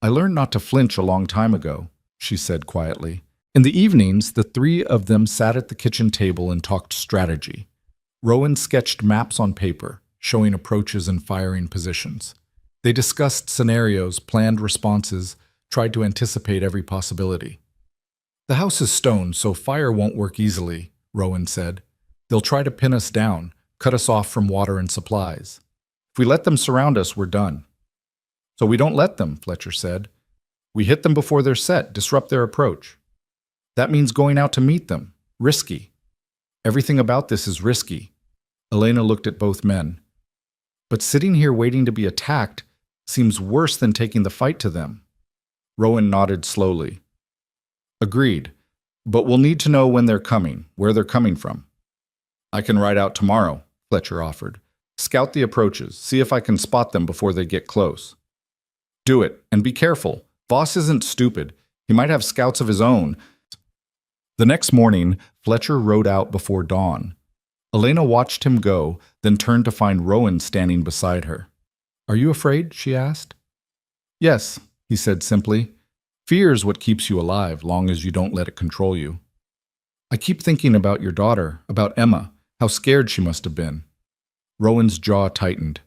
I learned not to flinch a long time ago, she said quietly. In the evenings, the 3 of them sat at the kitchen table and talked strategy. Rowan sketched maps on paper, showing approaches and firing positions. They discussed scenarios, planned responses, tried to anticipate every possibility. The house is stone, so fire won't work easily, Rowan said. They'll try to pin us down, cut us off from water and supplies. If we let them surround us, we're done. So we don't let them, Fletcher said. We hit them before they're set, disrupt their approach. That means going out to meet them. Risky. Everything about this is risky. Elena looked at both men. But sitting here waiting to be attacked seems worse than taking the fight to them. Rowan nodded slowly. Agreed. But we'll need to know when they're coming, where they're coming from. I can ride out tomorrow, Fletcher offered. Scout the approaches, see if I can spot them before they get close. Do it, and be careful. Voss isn't stupid. He might have scouts of his own. The next morning, Fletcher rode out before dawn. Elena watched him go, then turned to find Rowan standing beside her. Are you afraid? She asked. Yes, he said simply. Fear's what keeps you alive, long as you don't let it control you. I keep thinking about your daughter, about Emma, how scared she must have been. Rowan's jaw tightened.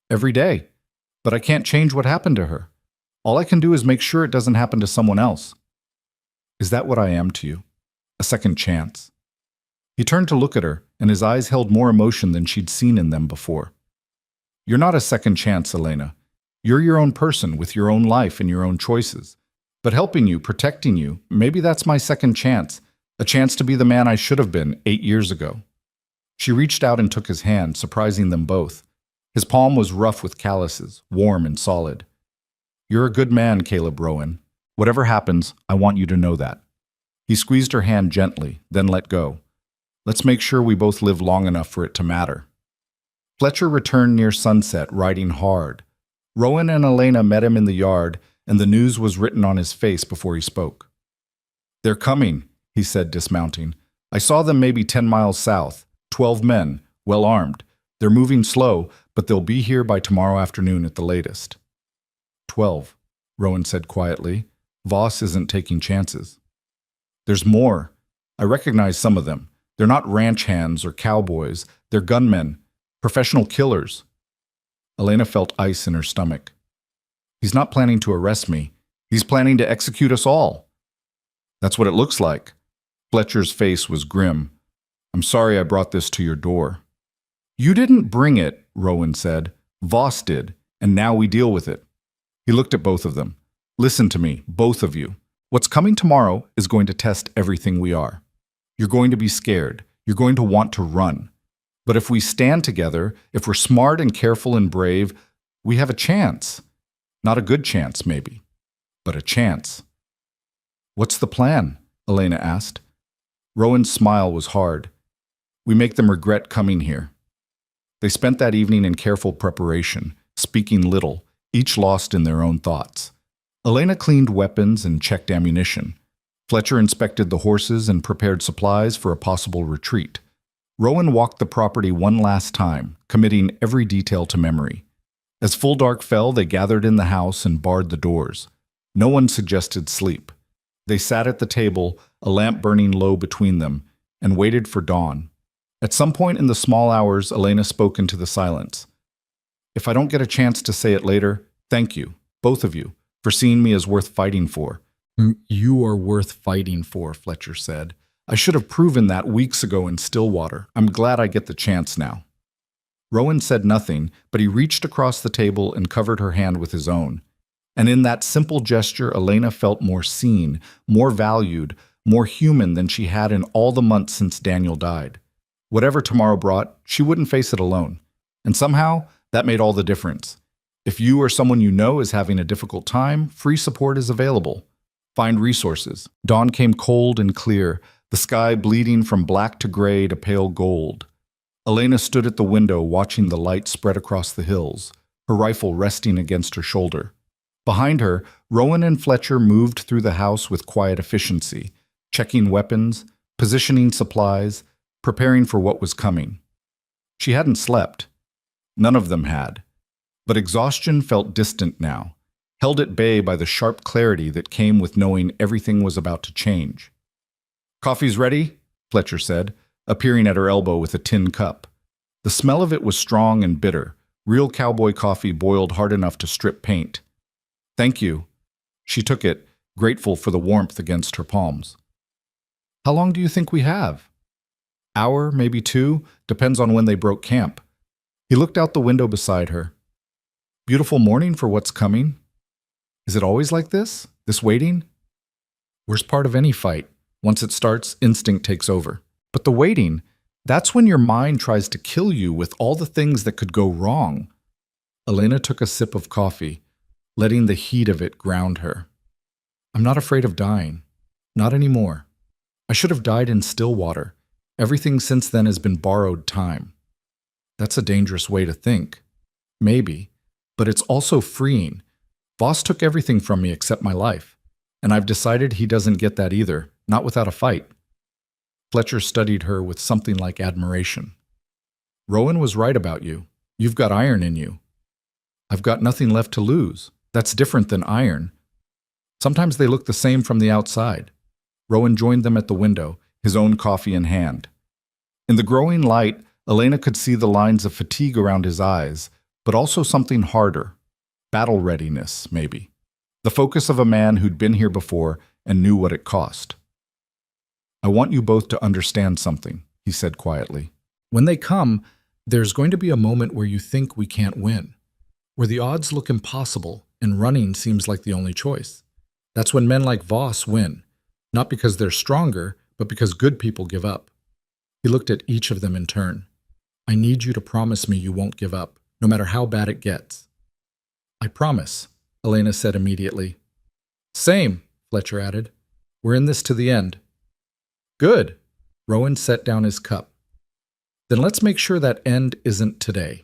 Every day. But I can't change what happened to her. All I can do is make sure it doesn't happen to someone else. Is that what I am to you? A second chance? He turned to look at her, and his eyes held more emotion than she'd seen in them before. You're not a second chance, Elena. You're your own person with your own life and your own choices. But helping you, protecting you, maybe that's my second chance, a chance to be the man I should have been 8 years ago. She reached out and took his hand, surprising them both. His palm was rough with calluses, warm and solid. You're a good man, Caleb Rowan. Whatever happens, I want you to know that. He squeezed her hand gently, then let go. Let's make sure we both live long enough for it to matter. Fletcher returned near sunset, riding hard. Rowan and Elena met him in the yard, and the news was written on his face before he spoke. They're coming, he said, dismounting. I saw them maybe 10 miles south, 12 men, well armed. They're moving slow, but they'll be here by tomorrow afternoon at the latest. 12, Rowan said quietly. Voss isn't taking chances. There's more. I recognize some of them. They're not ranch hands or cowboys. They're gunmen, professional killers. Elena felt ice in her stomach. He's not planning to arrest me. He's planning to execute us all. That's what it looks like. Fletcher's face was grim. I'm sorry I brought this to your door. You didn't bring it, Rowan said. Voss did, and now we deal with it. He looked at both of them. Listen to me, both of you. What's coming tomorrow is going to test everything we are. You're going to be scared. You're going to want to run. But if we stand together, if we're smart and careful and brave, we have a chance. Not a good chance, maybe, but a chance. What's the plan? Elena asked. Rowan's smile was hard. We make them regret coming here. They spent that evening in careful preparation, speaking little, each lost in their own thoughts. Elena cleaned weapons and checked ammunition. Fletcher inspected the horses and prepared supplies for a possible retreat. Rowan walked the property one last time, committing every detail to memory. As full dark fell, they gathered in the house and barred the doors. No one suggested sleep. They sat at the table, a lamp burning low between them, and waited for dawn. At some point in the small hours, Elena spoke into the silence. If I don't get a chance to say it later, thank you, both of you, for seeing me as worth fighting for. You are worth fighting for, Fletcher said. I should have proven that weeks ago in Stillwater. I'm glad I get the chance now. Rowan said nothing, but he reached across the table and covered her hand with his own. And in that simple gesture, Elena felt more seen, more valued, more human than she had in all the months since Daniel died. Whatever tomorrow brought, she wouldn't face it alone. And somehow, that made all the difference. If you or someone you know is having a difficult time, free support is available. Find resources. Dawn came cold and clear, the sky bleeding from black to gray to pale gold. Elena stood at the window watching the light spread across the hills, her rifle resting against her shoulder. Behind her, Rowan and Fletcher moved through the house with quiet efficiency, checking weapons, positioning supplies, preparing for what was coming. She hadn't slept. None of them had. But exhaustion felt distant now, held at bay by the sharp clarity that came with knowing everything was about to change. Coffee's ready, Fletcher said, appearing at her elbow with a tin cup. The smell of it was strong and bitter, real cowboy coffee boiled hard enough to strip paint. Thank you. She took it, grateful for the warmth against her palms. How long do you think we have? Hour, maybe 2, depends on when they broke camp. He looked out the window beside her. Beautiful morning for what's coming. Is it always like this? This waiting? Worst part of any fight. Once it starts, instinct takes over. But the waiting, that's when your mind tries to kill you with all the things that could go wrong. Elena took a sip of coffee, letting the heat of it ground her. I'm not afraid of dying. Not anymore. I should have died in Stillwater. Everything since then has been borrowed time. That's a dangerous way to think. Maybe. But it's also freeing. Voss took everything from me except my life. And I've decided he doesn't get that either, not without a fight. Fletcher studied her with something like admiration. Rowan was right about you. You've got iron in you. I've got nothing left to lose. That's different than iron. Sometimes they look the same from the outside. Rowan joined them at the window, his own coffee in hand. In the growing light, Elena could see the lines of fatigue around his eyes, but also something harder. Battle readiness, maybe. The focus of a man who'd been here before and knew what it cost. I want you both to understand something, he said quietly. When they come, there's going to be a moment where you think we can't win, where the odds look impossible and running seems like the only choice. That's when men like Voss win, not because they're stronger, but because good people give up. He looked at each of them in turn. I need you to promise me you won't give up, no matter how bad it gets. I promise, Elena said immediately. Same, Fletcher added. We're in this to the end. Good. Rowan set down his cup. Then let's make sure that end isn't today.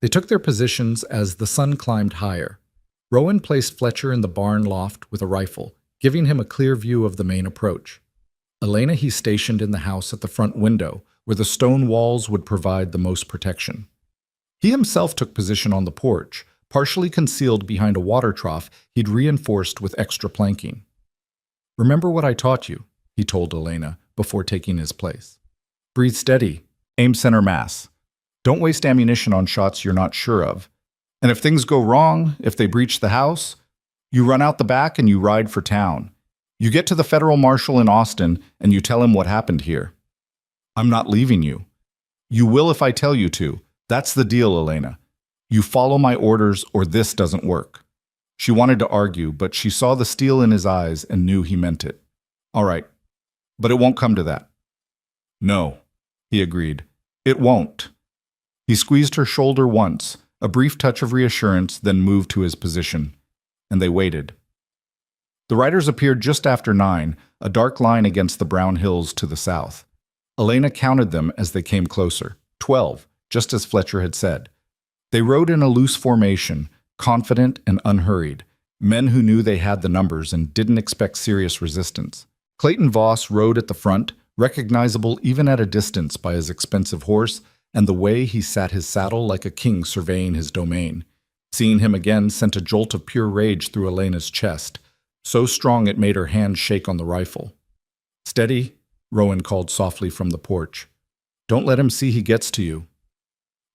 They took their positions as the sun climbed higher. Rowan placed Fletcher in the barn loft with a rifle, giving him a clear view of the main approach. Elena he stationed in the house at the front window, where the stone walls would provide the most protection. He himself took position on the porch, partially concealed behind a water trough he'd reinforced with extra planking. Remember what I taught you, he told Elena before taking his place. Breathe steady, aim center mass. Don't waste ammunition on shots you're not sure of. And if things go wrong, if they breach the house, you run out the back and you ride for town. You get to the federal marshal in Austin and you tell him what happened here. I'm not leaving you. You will if I tell you to. That's the deal, Elena. You follow my orders or this doesn't work. She wanted to argue, but she saw the steel in his eyes and knew he meant it. All right, but it won't come to that. No, he agreed. It won't. He squeezed her shoulder once, a brief touch of reassurance, then moved to his position. And they waited. The riders appeared just after 9, a dark line against the brown hills to the south. Elena counted them as they came closer. 12, just as Fletcher had said. They rode in a loose formation, confident and unhurried, men who knew they had the numbers and didn't expect serious resistance. Clayton Voss rode at the front, recognizable even at a distance by his expensive horse and the way he sat his saddle like a king surveying his domain. Seeing him again sent a jolt of pure rage through Elena's chest, so strong it made her hand shake on the rifle. "Steady," Rowan called softly from the porch. "Don't let him see he gets to you."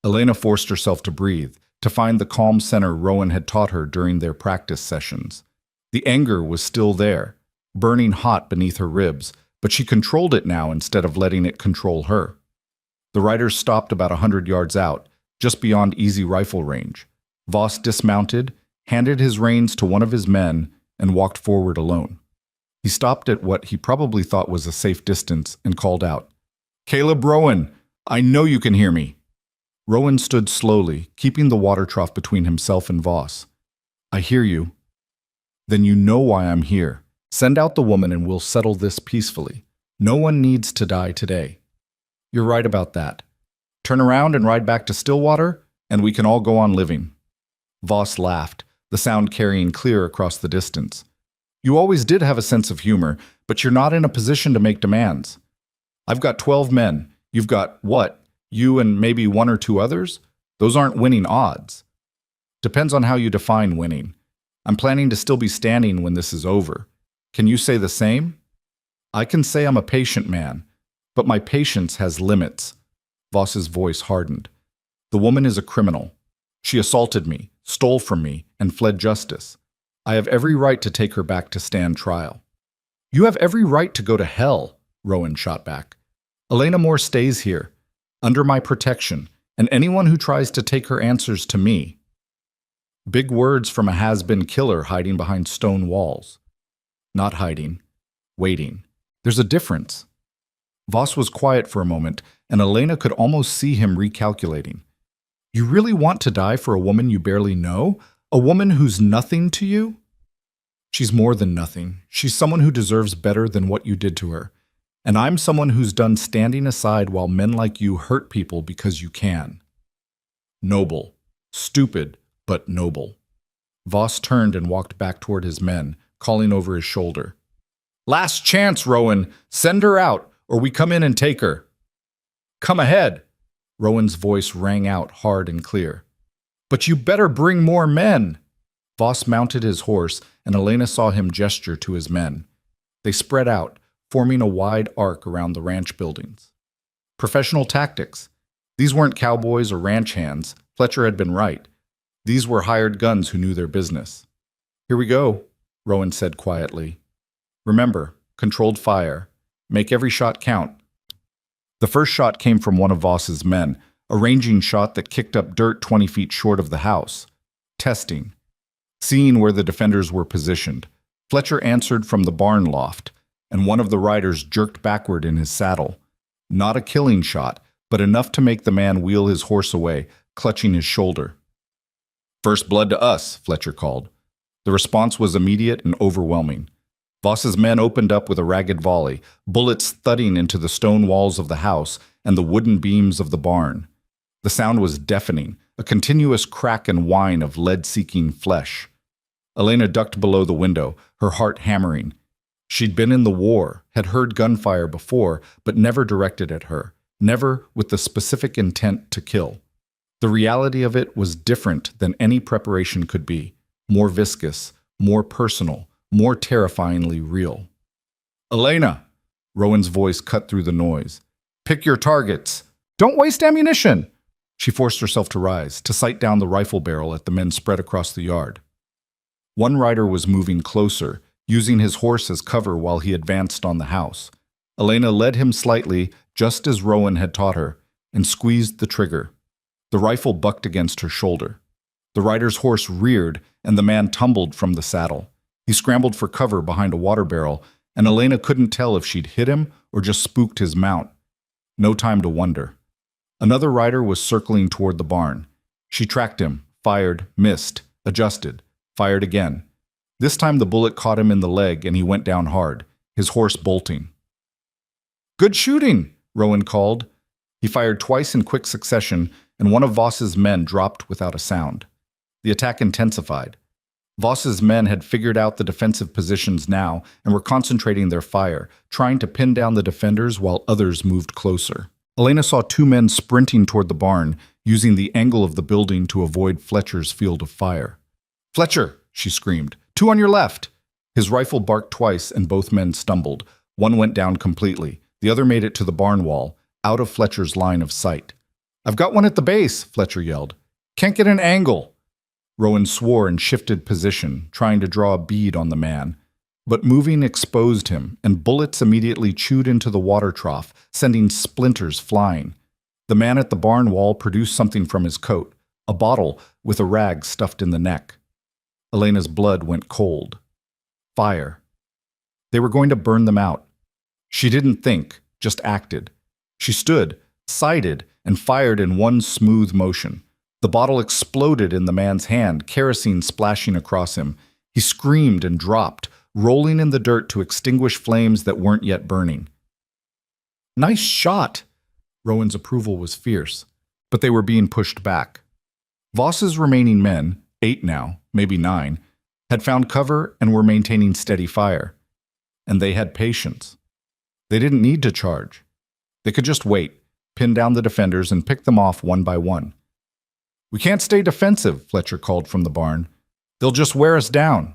Elena forced herself to breathe, to find the calm center Rowan had taught her during their practice sessions. The anger was still there, burning hot beneath her ribs, but she controlled it now instead of letting it control her. The riders stopped about 100 yards out, just beyond easy rifle range. Voss dismounted, handed his reins to one of his men, and walked forward alone. He stopped at what he probably thought was a safe distance and called out, "Caleb Rowan, I know you can hear me." Rowan stood slowly, keeping the water trough between himself and Voss. "I hear you." "Then you know why I'm here. Send out the woman and we'll settle this peacefully. No one needs to die today." "You're right about that. Turn around and ride back to Stillwater, and we can all go on living." Voss laughed, the sound carrying clear across the distance. "You always did have a sense of humor, but you're not in a position to make demands. I've got 12 men. You've got, what, you and maybe 1 or 2 others? Those aren't winning odds." "Depends on how you define winning. I'm planning to still be standing when this is over. Can you say the same?" "I can say I'm a patient man, but my patience has limits." Voss's voice hardened. "The woman is a criminal. She assaulted me, stole from me, and fled justice. I have every right to take her back to stand trial." "You have every right to go to hell," Rowan shot back. "Elena Moore stays here, under my protection, and anyone who tries to take her answers to me." Big words from a has-been killer hiding behind stone walls. Not hiding, waiting. There's a difference. Voss was quiet for a moment, and Elena could almost see him recalculating. "You really want to die for a woman you barely know? A woman who's nothing to you?" "She's more than nothing. She's someone who deserves better than what you did to her. And I'm someone who's done standing aside while men like you hurt people because you can." Noble. Stupid, but noble. Voss turned and walked back toward his men, calling over his shoulder. "Last chance, Rowan! Send her out, or we come in and take her." "Come ahead!" Rowan's voice rang out hard and clear. "But you better bring more men!" Voss mounted his horse, and Elena saw him gesture to his men. They spread out, forming a wide arc around the ranch buildings. Professional tactics. These weren't cowboys or ranch hands. Fletcher had been right. These were hired guns who knew their business. "Here we go," Rowan said quietly. "Remember, controlled fire. Make every shot count." The first shot came from one of Voss's men, a ranging shot that kicked up dirt 20 feet short of the house. Testing. Seeing where the defenders were positioned, Fletcher answered from the barn loft, and one of the riders jerked backward in his saddle. Not a killing shot, but enough to make the man wheel his horse away, clutching his shoulder. "First blood to us," Fletcher called. The response was immediate and overwhelming. Voss's men opened up with a ragged volley, bullets thudding into the stone walls of the house and the wooden beams of the barn. The sound was deafening, a continuous crack and whine of lead-seeking flesh. Elena ducked below the window, her heart hammering. She'd been in the war, had heard gunfire before, but never directed at her, never with the specific intent to kill. The reality of it was different than any preparation could be, more viscous, more personal, more terrifyingly real. "Elena!" Rowan's voice cut through the noise. "Pick your targets. Don't waste ammunition!" She forced herself to rise, to sight down the rifle barrel at the men spread across the yard. One rider was moving closer, using his horse as cover while he advanced on the house. Elena led him slightly, just as Rowan had taught her, and squeezed the trigger. The rifle bucked against her shoulder. The rider's horse reared, and the man tumbled from the saddle. He scrambled for cover behind a water barrel, and Elena couldn't tell if she'd hit him or just spooked his mount. No time to wonder. Another rider was circling toward the barn. She tracked him, fired, missed, adjusted, fired again. This time the bullet caught him in the leg and he went down hard, his horse bolting. "Good shooting," Rowan called. He fired twice in quick succession, and one of Voss's men dropped without a sound. The attack intensified. Voss's men had figured out the defensive positions now and were concentrating their fire, trying to pin down the defenders while others moved closer. Elena saw two men sprinting toward the barn, using the angle of the building to avoid Fletcher's field of fire. "Fletcher!" she screamed. "Two on your left!" His rifle barked twice and both men stumbled. One went down completely. The other made it to the barn wall, out of Fletcher's line of sight. "I've got one at the base," Fletcher yelled. "Can't get an angle." Rowan swore and shifted position, trying to draw a bead on the man. But moving exposed him, and bullets immediately chewed into the water trough, sending splinters flying. The man at the barn wall produced something from his coat, a bottle with a rag stuffed in the neck. Elena's blood went cold. Fire. They were going to burn them out. She didn't think, just acted. She stood, sighted, and fired in one smooth motion. The bottle exploded in the man's hand, kerosene splashing across him. He screamed and dropped, rolling in the dirt to extinguish flames that weren't yet burning. "Nice shot!" Rowan's approval was fierce, but they were being pushed back. Voss's remaining men, 8 now, maybe 9, had found cover and were maintaining steady fire. And they had patience. They didn't need to charge. They could just wait, pin down the defenders, and pick them off one by one. "We can't stay defensive," Fletcher called from the barn. "They'll just wear us down."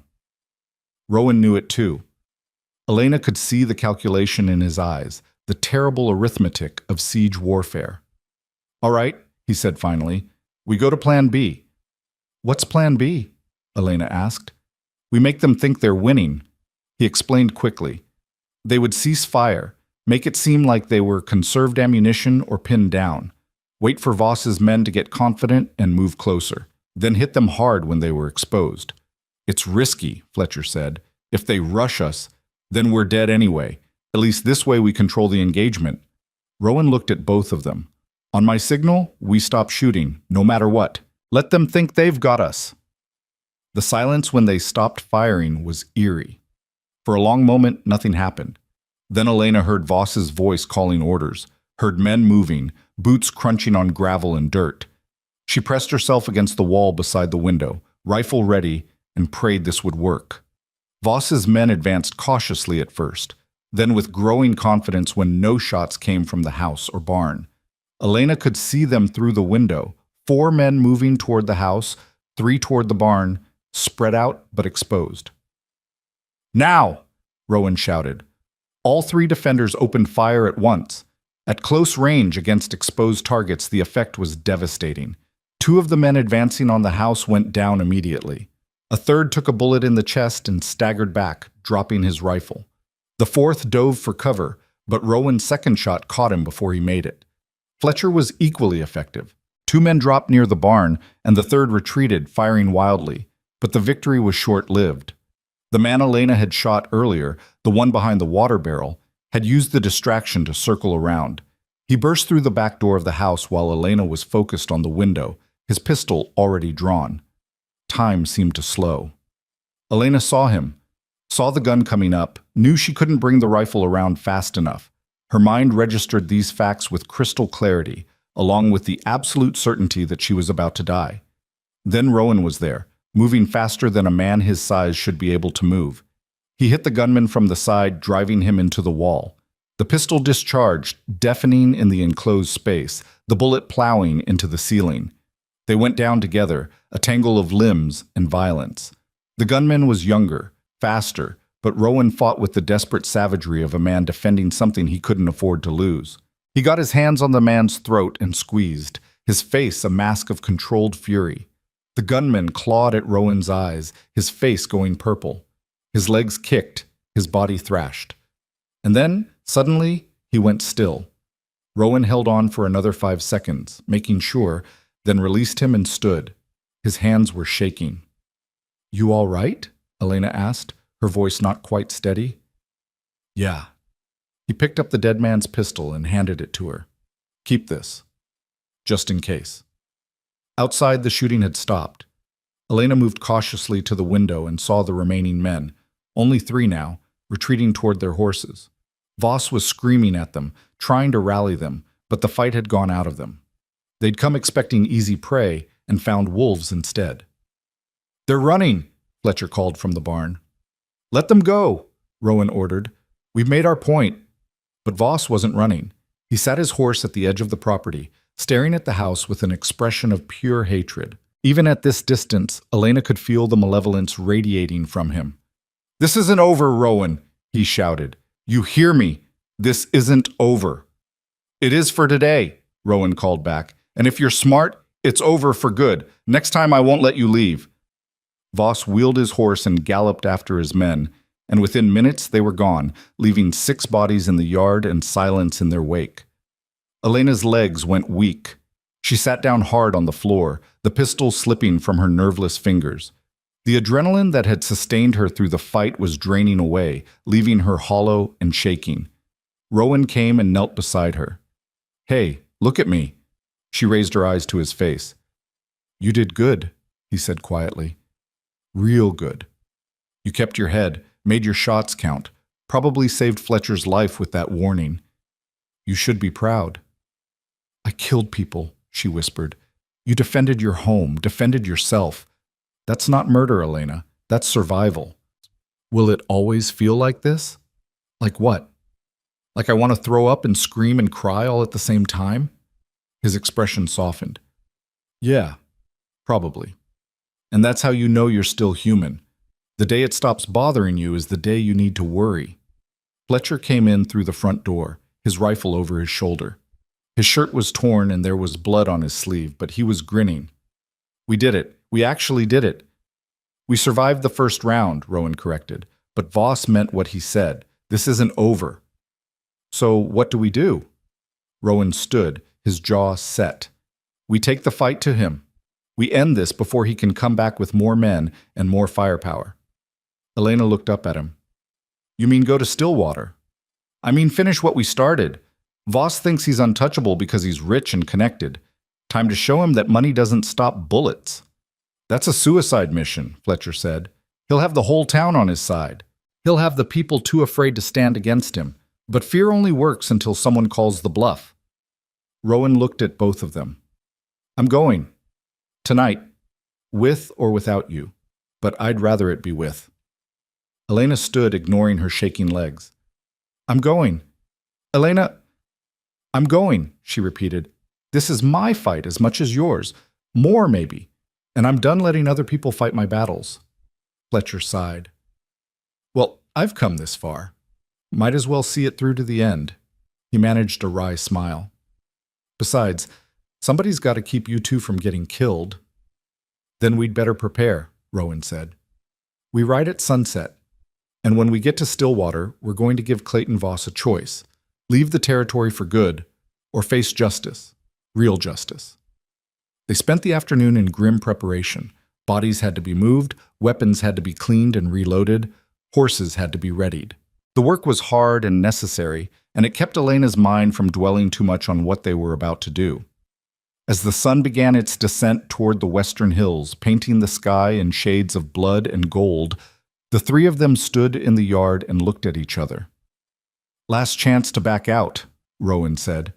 Rowan knew it too. Elena could see the calculation in his eyes, the terrible arithmetic of siege warfare. "All right," he said finally. "We go to Plan B." "What's Plan B?" Elena asked. "We make them think they're winning." He explained quickly. They would cease fire, make it seem like they were conserved ammunition or pinned down. Wait for Voss's men to get confident and move closer, then hit them hard when they were exposed. "It's risky," Fletcher said. "If they rush us, then we're dead anyway. At least this way we control the engagement." Rowan looked at both of them. "On my signal, we stop shooting, no matter what. Let them think they've got us." The silence when they stopped firing was eerie. For a long moment, nothing happened. Then Elena heard Voss's voice calling orders, heard men moving, boots crunching on gravel and dirt. She pressed herself against the wall beside the window, rifle ready, and prayed this would work. Voss's men advanced cautiously at first, then with growing confidence when no shots came from the house or barn. Elena could see them through the window, 4 men moving toward the house, 3 toward the barn, spread out but exposed. "Now!" Rowan shouted. All 3 defenders opened fire at once. At close range against exposed targets, the effect was devastating. 2 of the men advancing on the house went down immediately. A third took a bullet in the chest and staggered back, dropping his rifle. The 4th dove for cover, but Rowan's second shot caught him before he made it. Fletcher was equally effective. 2 men dropped near the barn, and the third retreated, firing wildly. But the victory was short-lived. The man Elena had shot earlier, the one behind the water barrel, had used the distraction to circle around. He burst through the back door of the house while Elena was focused on the window, his pistol already drawn. Time seemed to slow. Elena saw him, saw the gun coming up, knew she couldn't bring the rifle around fast enough. Her mind registered these facts with crystal clarity, along with the absolute certainty that she was about to die. Then Rowan was there, moving faster than a man his size should be able to move. He hit the gunman from the side, driving him into the wall. The pistol discharged, deafening in the enclosed space, the bullet plowing into the ceiling. They went down together, a tangle of limbs and violence. The gunman was younger, faster, but Rowan fought with the desperate savagery of a man defending something he couldn't afford to lose. He got his hands on the man's throat and squeezed, his face a mask of controlled fury. The gunman clawed at Rowan's eyes, his face going purple. His legs kicked, his body thrashed. And then, suddenly, he went still. Rowan held on for another 5 seconds, making sure, then released him and stood. His hands were shaking. "You all right?" Elena asked, her voice not quite steady. "Yeah." He picked up the dead man's pistol and handed it to her. "Keep this, just in case." Outside, the shooting had stopped. Elena moved cautiously to the window and saw the remaining men, only 3 now, retreating toward their horses. Voss was screaming at them, trying to rally them, but the fight had gone out of them. They'd come expecting easy prey and found wolves instead. "They're running," Fletcher called from the barn. "Let them go," Rowan ordered. "We've made our point." But Voss wasn't running. He sat his horse at the edge of the property, staring at the house with an expression of pure hatred. Even at this distance, Elena could feel the malevolence radiating from him. "This isn't over, Rowan," he shouted. "You hear me? This isn't over." "It is for today," Rowan called back. "And if you're smart, it's over for good. Next time I won't let you leave." Voss wheeled his horse and galloped after his men, and within minutes they were gone, leaving 6 bodies in the yard and silence in their wake. Elena's legs went weak. She sat down hard on the floor, the pistol slipping from her nerveless fingers. The adrenaline that had sustained her through the fight was draining away, leaving her hollow and shaking. Rowan came and knelt beside her. "Hey, look at me." She raised her eyes to his face. "You did good," he said quietly. "Real good. You kept your head, made your shots count, probably saved Fletcher's life with that warning. You should be proud." "I killed people," she whispered. "You defended your home, defended yourself. That's not murder, Elena. That's survival." "Will it always feel like this?" "Like what? Like I want to throw up and scream and cry all at the same time?" His expression softened. "Yeah, probably. And that's how you know you're still human. The day it stops bothering you is the day you need to worry." Fletcher came in through the front door, his rifle over his shoulder. His shirt was torn and there was blood on his sleeve, but he was grinning. "We did it. We actually did it." "We survived the first round," Rowan corrected, but Voss meant what he said. "This isn't over." "So what do we do?" Rowan stood, his jaw set. "We take the fight to him. We end this before he can come back with more men and more firepower." Elena looked up at him. "You mean go to Stillwater?" "I mean finish what we started. Voss thinks he's untouchable because he's rich and connected. Time to show him that money doesn't stop bullets." "That's a suicide mission," Fletcher said. "He'll have the whole town on his side. He'll have the people too afraid to stand against him. But fear only works until someone calls the bluff." Rowan looked at both of them. "I'm going. Tonight. With or without you. But I'd rather it be with." Elena stood, ignoring her shaking legs. "I'm going. Elena, I'm going," she repeated. "This is my fight as much as yours. More, maybe. And I'm done letting other people fight my battles." Fletcher sighed. "Well, I've come this far. Might as well see it through to the end." He managed a wry smile. "Besides, somebody's got to keep you two from getting killed." "Then we'd better prepare," Rowan said. "We ride at sunset, and when we get to Stillwater, we're going to give Clayton Voss a choice. Leave the territory for good, or face justice, real justice." They spent the afternoon in grim preparation. Bodies had to be moved, weapons had to be cleaned and reloaded, horses had to be readied. The work was hard and necessary, and it kept Elena's mind from dwelling too much on what they were about to do. As the sun began its descent toward the western hills, painting the sky in shades of blood and gold, the 3 of them stood in the yard and looked at each other. "Last chance to back out," Rowan said.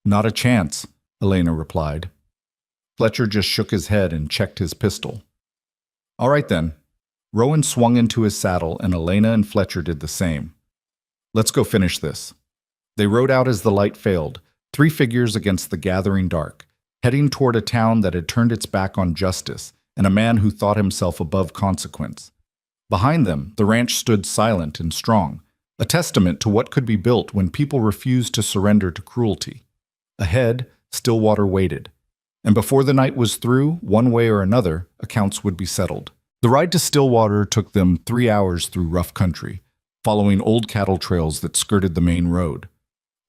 "Not a chance," Elena replied. Fletcher just shook his head and checked his pistol. "All right then." Rowan swung into his saddle and Elena and Fletcher did the same. "Let's go finish this." They rode out as the light failed, 3 figures against the gathering dark, heading toward a town that had turned its back on justice and a man who thought himself above consequence. Behind them, the ranch stood silent and strong, a testament to what could be built when people refused to surrender to cruelty. Ahead, Stillwater waited, and before the night was through, one way or another, accounts would be settled. The ride to Stillwater took them 3 hours through rough country, following old cattle trails that skirted the main road.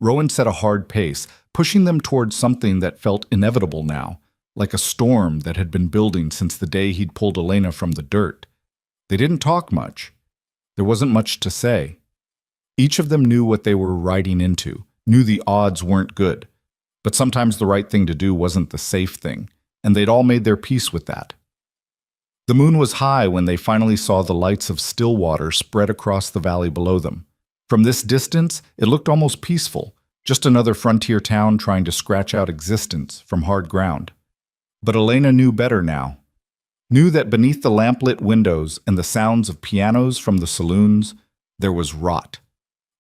Rowan set a hard pace, pushing them toward something that felt inevitable now, like a storm that had been building since the day he'd pulled Elena from the dirt. They didn't talk much. There wasn't much to say. Each of them knew what they were riding into, knew the odds weren't good. But sometimes the right thing to do wasn't the safe thing, and they'd all made their peace with that. The moon was high when they finally saw the lights of Stillwater spread across the valley below them. From this distance, it looked almost peaceful, just another frontier town trying to scratch out existence from hard ground. But Elena knew better now. Knew that beneath the lamplit windows and the sounds of pianos from the saloons, there was rot.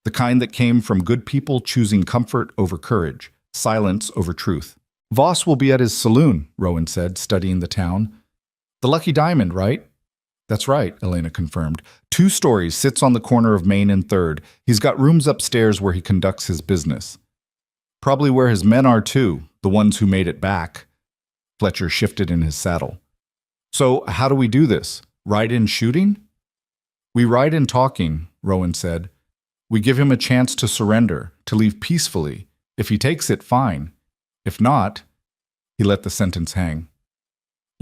The kind that came from good people choosing comfort over courage, silence over truth. Voss will be at his saloon, Rowan said, studying the town. The Lucky Diamond, right? That's right, Elena confirmed. 2 stories, sits on the corner of Main and 3rd. He's got rooms upstairs where he conducts his business. Probably where his men are too, the ones who made it back. Fletcher shifted in his saddle. So, how do we do this? Ride in shooting? We ride in talking, Rowan said. We give him a chance to surrender, to leave peacefully. If he takes it, fine. If not, he let the sentence hang.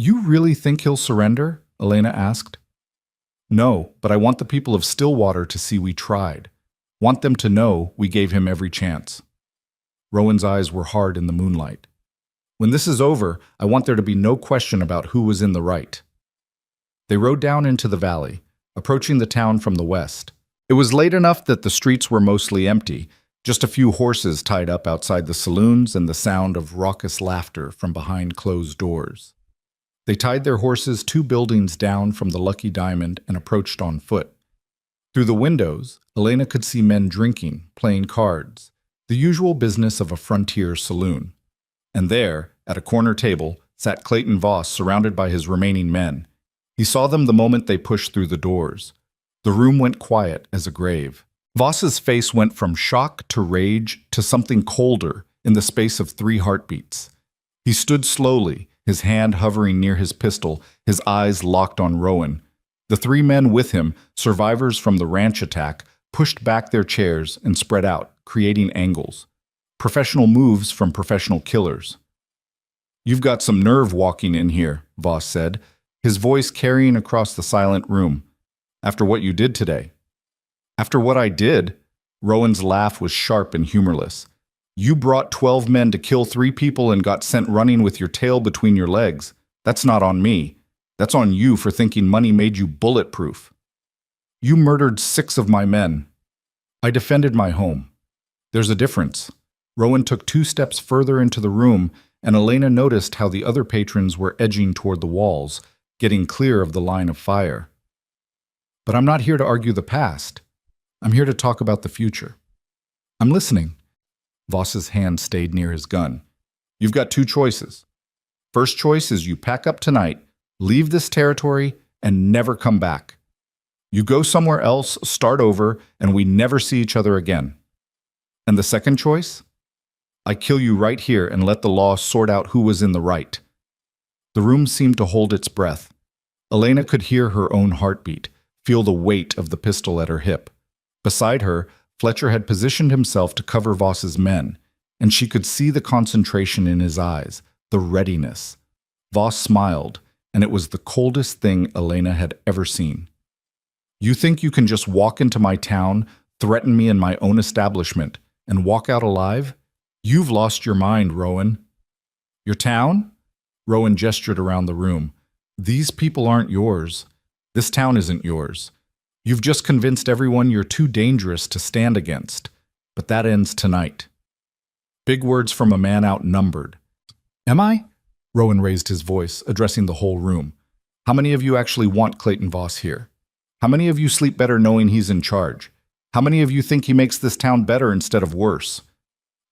You really think he'll surrender? Elena asked. No, but I want the people of Stillwater to see we tried. Want them to know we gave him every chance. Rowan's eyes were hard in the moonlight. When this is over, I want there to be no question about who was in the right. They rode down into the valley, approaching the town from the west. It was late enough that the streets were mostly empty, just a few horses tied up outside the saloons and the sound of raucous laughter from behind closed doors. They tied their horses 2 buildings down from the Lucky Diamond and approached on foot. Through the windows, Elena could see men drinking, playing cards, the usual business of a frontier saloon. And there, at a corner table, sat Clayton Voss surrounded by his remaining men. He saw them the moment they pushed through the doors. The room went quiet as a grave. Voss's face went from shock to rage to something colder in the space of 3 heartbeats. He stood slowly, his hand hovering near his pistol, his eyes locked on Rowan. The 3 men with him, survivors from the ranch attack, pushed back their chairs and spread out, creating angles. Professional moves from professional killers. You've got some nerve walking in here, Voss said, his voice carrying across the silent room. After what you did today. After what I did? Rowan's laugh was sharp and humorless. You brought 12 men to kill 3 people and got sent running with your tail between your legs. That's not on me. That's on you for thinking money made you bulletproof. You murdered 6 of my men. I defended my home. There's a difference. Rowan took 2 steps further into the room, and Elena noticed how the other patrons were edging toward the walls, getting clear of the line of fire. But I'm not here to argue the past. I'm here to talk about the future. I'm listening. Voss's hand stayed near his gun. You've got 2 choices. First choice is you pack up tonight, leave this territory, and never come back. You go somewhere else, start over, and we never see each other again. And the second choice? I kill you right here and let the law sort out who was in the right. The room seemed to hold its breath. Elena could hear her own heartbeat, feel the weight of the pistol at her hip. Beside her, Fletcher had positioned himself to cover Voss's men, and she could see the concentration in his eyes, the readiness. Voss smiled, and it was the coldest thing Elena had ever seen. You think you can just walk into my town, threaten me in my own establishment, and walk out alive? You've lost your mind, Rowan. Your town? Rowan gestured around the room. These people aren't yours. This town isn't yours. You've just convinced everyone you're too dangerous to stand against. But that ends tonight. Big words from a man outnumbered. Am I? Rowan raised his voice, addressing the whole room. How many of you actually want Clayton Voss here? How many of you sleep better knowing he's in charge? How many of you think he makes this town better instead of worse?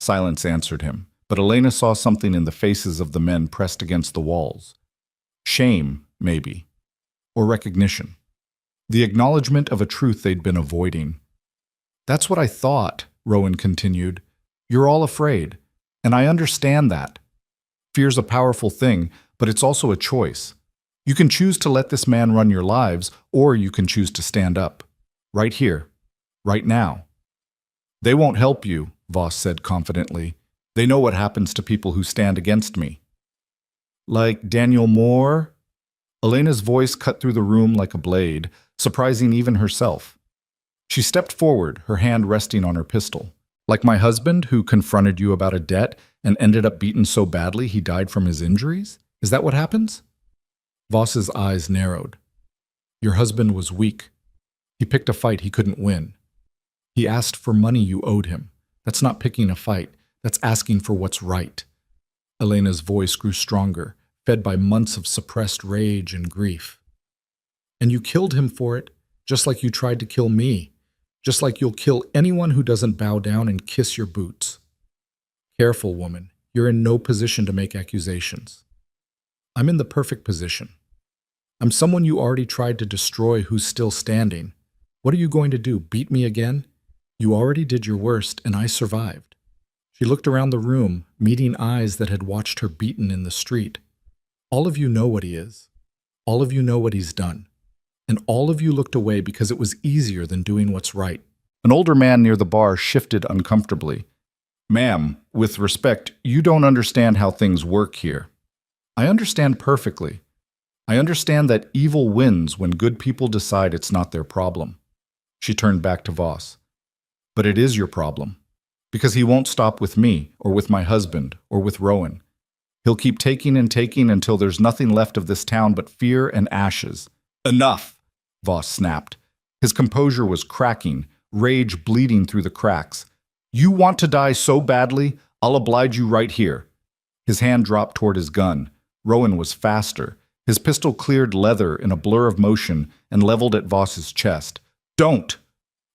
Silence answered him, but Elena saw something in the faces of the men pressed against the walls. Shame, maybe. Or recognition. The acknowledgement of a truth they'd been avoiding. That's what I thought, Rowan continued. You're all afraid, and I understand that. Fear's a powerful thing, but it's also a choice. You can choose to let this man run your lives, or you can choose to stand up. Right here. Right now. They won't help you, Voss said confidently. They know what happens to people who stand against me. Like Daniel Moore? Elena's voice cut through the room like a blade, surprising even herself. She stepped forward, her hand resting on her pistol. Like my husband, who confronted you about a debt and ended up beaten so badly he died from his injuries? Is that what happens? Voss's eyes narrowed. Your husband was weak. He picked a fight he couldn't win. He asked for money you owed him. That's not picking a fight. That's asking for what's right. Elena's voice grew stronger, fed by months of suppressed rage and grief. And you killed him for it, just like you tried to kill me, just like you'll kill anyone who doesn't bow down and kiss your boots. Careful, woman. You're in no position to make accusations. I'm in the perfect position. I'm someone you already tried to destroy who's still standing. What are you going to do, beat me again? You already did your worst, and I survived. She looked around the room, meeting eyes that had watched her beaten in the street. All of you know what he is. All of you know what he's done. And all of you looked away because it was easier than doing what's right. An older man near the bar shifted uncomfortably. Ma'am, with respect, you don't understand how things work here. I understand perfectly. I understand that evil wins when good people decide it's not their problem. She turned back to Voss. But it is your problem. Because he won't stop with me, or with my husband, or with Rowan. He'll keep taking and taking until there's nothing left of this town but fear and ashes. Enough, Voss snapped. His composure was cracking, rage bleeding through the cracks. You want to die so badly, I'll oblige you right here. His hand dropped toward his gun. Rowan was faster. His pistol cleared leather in a blur of motion and leveled at Voss's chest. Don't!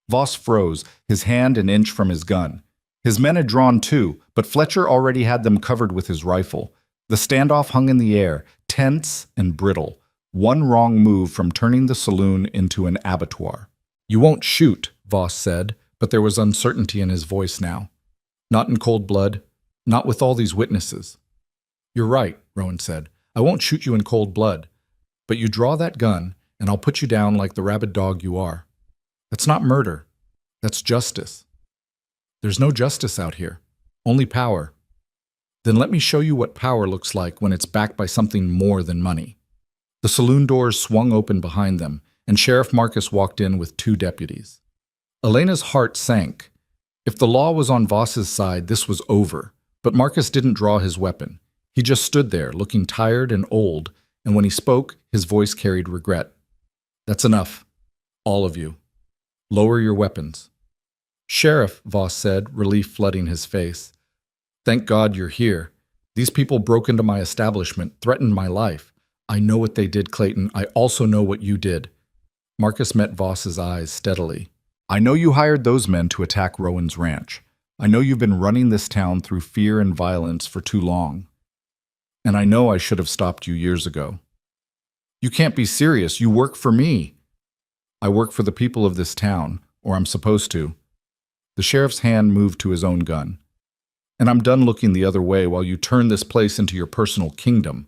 Voss froze, his hand an inch from his gun. His men had drawn too, but Fletcher already had them covered with his rifle. The standoff hung in the air, tense and brittle, one wrong move from turning the saloon into an abattoir. You won't shoot, Voss said, but there was uncertainty in his voice now. Not in cold blood, not with all these witnesses. You're right, Rowan said. I won't shoot you in cold blood, but you draw that gun, and I'll put you down like the rabid dog you are. That's not murder. That's justice. There's no justice out here, only power. Then let me show you what power looks like when it's backed by something more than money. The saloon doors swung open behind them, and Sheriff Marcus walked in with 2 deputies. Elena's heart sank. If the law was on Voss's side, this was over, but Marcus didn't draw his weapon. He just stood there, looking tired and old, and when he spoke, his voice carried regret. That's enough. All of you. Lower your weapons. Sheriff, Voss said, relief flooding his face. Thank God you're here. These people broke into my establishment, threatened my life. I know what they did, Clayton. I also know what you did. Marcus met Voss's eyes steadily. I know you hired those men to attack Rowan's ranch. I know you've been running this town through fear and violence for too long. And I know I should have stopped you years ago. You can't be serious. You work for me. I work for the people of this town, or I'm supposed to. The sheriff's hand moved to his own gun. And I'm done looking the other way while you turn this place into your personal kingdom.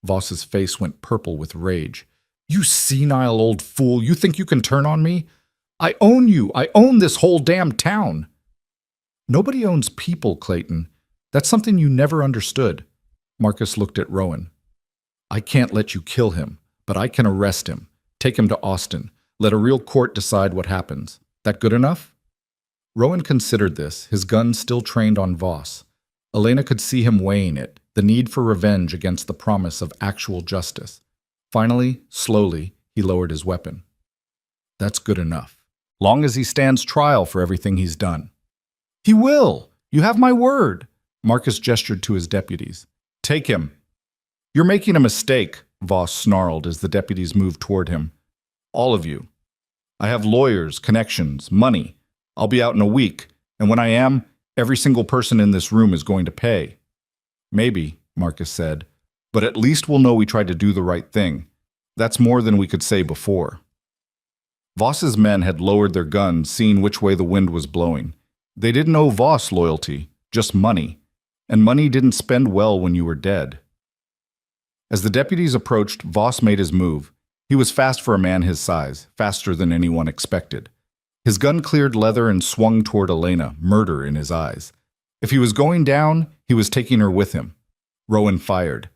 Voss's face went purple with rage. You senile old fool, you think you can turn on me? I own you. I own this whole damn town. Nobody owns people, Clayton. That's something you never understood. Marcus looked at Rowan. I can't let you kill him, but I can arrest him, take him to Austin, let a real court decide what happens. That good enough? Rowan considered this, his gun still trained on Voss. Elena could see him weighing it, the need for revenge against the promise of actual justice. Finally, slowly, he lowered his weapon. That's good enough. Long as he stands trial for everything he's done. He will! You have my word! Marcus gestured to his deputies. Take him. You're making a mistake, Voss snarled as the deputies moved toward him. All of you. I have lawyers, connections, money. I'll be out in a week, and when I am, every single person in this room is going to pay. Maybe, Marcus said, but at least we'll know we tried to do the right thing. That's more than we could say before. Voss's men had lowered their guns, seeing which way the wind was blowing. They didn't owe Voss loyalty, just money. And money didn't spend well when you were dead. As the deputies approached, Voss made his move. He was fast for a man his size, faster than anyone expected. His gun cleared leather and swung toward Elena, murder in his eyes. If he was going down, he was taking her with him. Rowan fired.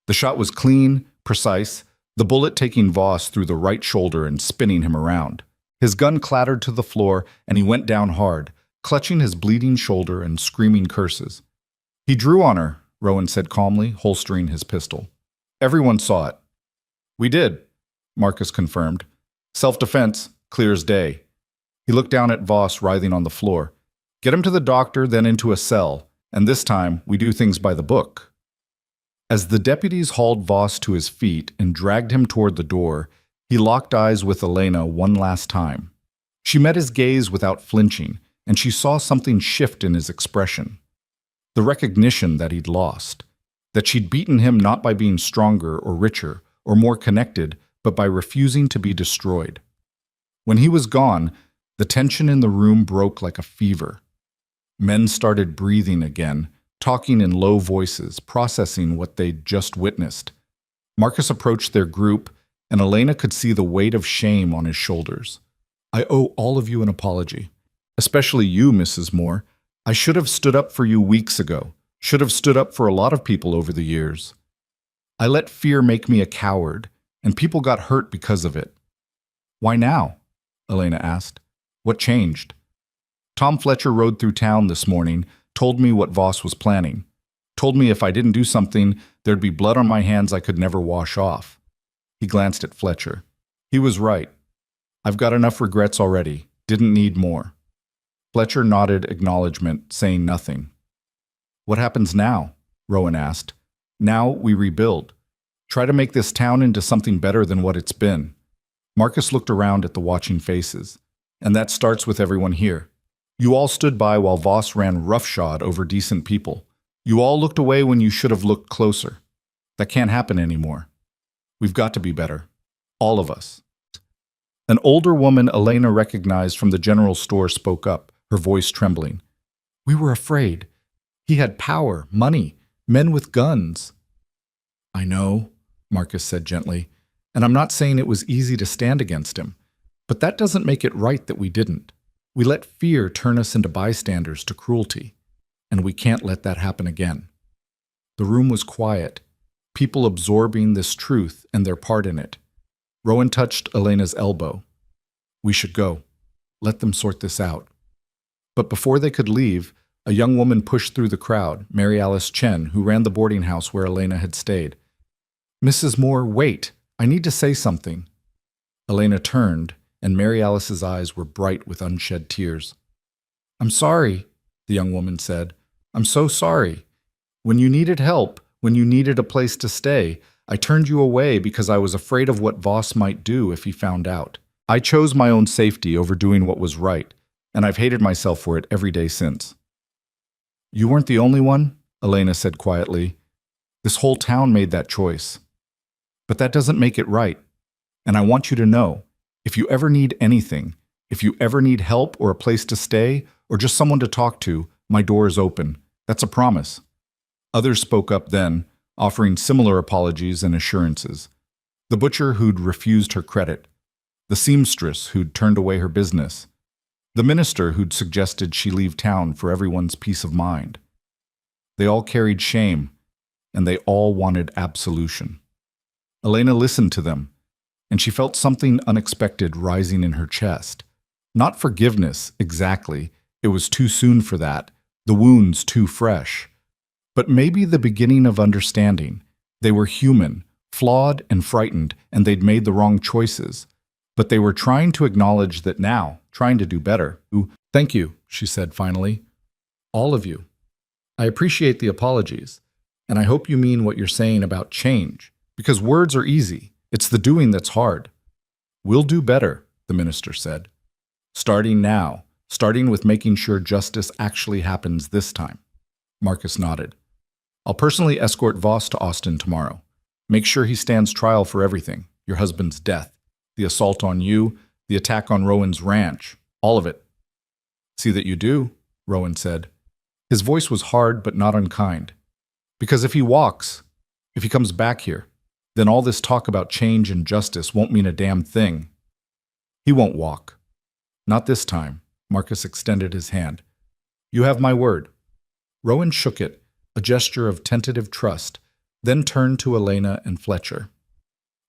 The shot was clean, precise, the bullet taking Voss through the right shoulder and spinning him around. His gun clattered to the floor, and he went down hard, clutching his bleeding shoulder and screaming curses. He drew on her, Rowan said calmly, holstering his pistol. Everyone saw it. We did, Marcus confirmed. Self-defense, clear as day. He looked down at Voss writhing on the floor. Get him to the doctor, then into a cell, and this time we do things by the book. As the deputies hauled Voss to his feet and dragged him toward the door, he locked eyes with Elena one last time. She met his gaze without flinching, and she saw something shift in his expression. The recognition that he'd lost, that she'd beaten him not by being stronger or richer or more connected, but by refusing to be destroyed. When he was gone, the tension in the room broke like a fever. Men started breathing again, talking in low voices, processing what they'd just witnessed. Marcus approached their group, and Elena could see the weight of shame on his shoulders. I owe all of you an apology. Especially you, Mrs. Moore. I should have stood up for you weeks ago. Should have stood up for a lot of people over the years. I let fear make me a coward, and people got hurt because of it. Why now? Elena asked. What changed? Tom Fletcher rode through town this morning, told me what Voss was planning. Told me if I didn't do something, there'd be blood on my hands I could never wash off. He glanced at Fletcher. He was right. I've got enough regrets already. Didn't need more. Fletcher nodded acknowledgement, saying nothing. What happens now? Rowan asked. Now we rebuild. Try to make this town into something better than what it's been. Marcus looked around at the watching faces. And that starts with everyone here. You all stood by while Voss ran roughshod over decent people. You all looked away when you should have looked closer. That can't happen anymore. We've got to be better. All of us. An older woman Elena recognized from the general store spoke up, her voice trembling. We were afraid. He had power, money, men with guns. I know, Marcus said gently, and I'm not saying it was easy to stand against him, but that doesn't make it right that we didn't. We let fear turn us into bystanders to cruelty, and we can't let that happen again. The room was quiet, people absorbing this truth and their part in it. Rowan touched Elena's elbow. We should go. Let them sort this out. But before they could leave, a young woman pushed through the crowd, Mary Alice Chen, who ran the boarding house where Elena had stayed. Mrs. Moore, wait. I need to say something. Elena turned, and Mary Alice's eyes were bright with unshed tears. I'm sorry, the young woman said. I'm so sorry. When you needed help, when you needed a place to stay, I turned you away because I was afraid of what Voss might do if he found out. I chose my own safety over doing what was right, and I've hated myself for it every day since. You weren't the only one, Elena said quietly. This whole town made that choice. But that doesn't make it right. And I want you to know, if you ever need anything, if you ever need help or a place to stay, or just someone to talk to, my door is open. That's a promise. Others spoke up then, offering similar apologies and assurances. The butcher who'd refused her credit, the seamstress who'd turned away her business, the minister who'd suggested she leave town for everyone's peace of mind. They all carried shame, and they all wanted absolution. Elena listened to them, and she felt something unexpected rising in her chest. Not forgiveness, exactly. It was too soon for that, the wounds too fresh. But maybe the beginning of understanding. They were human, flawed and frightened, and they'd made the wrong choices. But they were trying to acknowledge that now, trying to do better. Thank you, she said finally. All of you. I appreciate the apologies, and I hope you mean what you're saying about change, because words are easy. It's the doing that's hard. We'll do better, the minister said. Starting now, starting with making sure justice actually happens this time. Marcus nodded. I'll personally escort Voss to Austin tomorrow. Make sure he stands trial for everything, your husband's death, the assault on you, the attack on Rowan's ranch, all of it. See that you do, Rowan said. His voice was hard but not unkind. Because if he walks, if he comes back here, then all this talk about change and justice won't mean a damn thing. He won't walk. Not this time, Marcus extended his hand. You have my word. Rowan shook it, a gesture of tentative trust, then turned to Elena and Fletcher.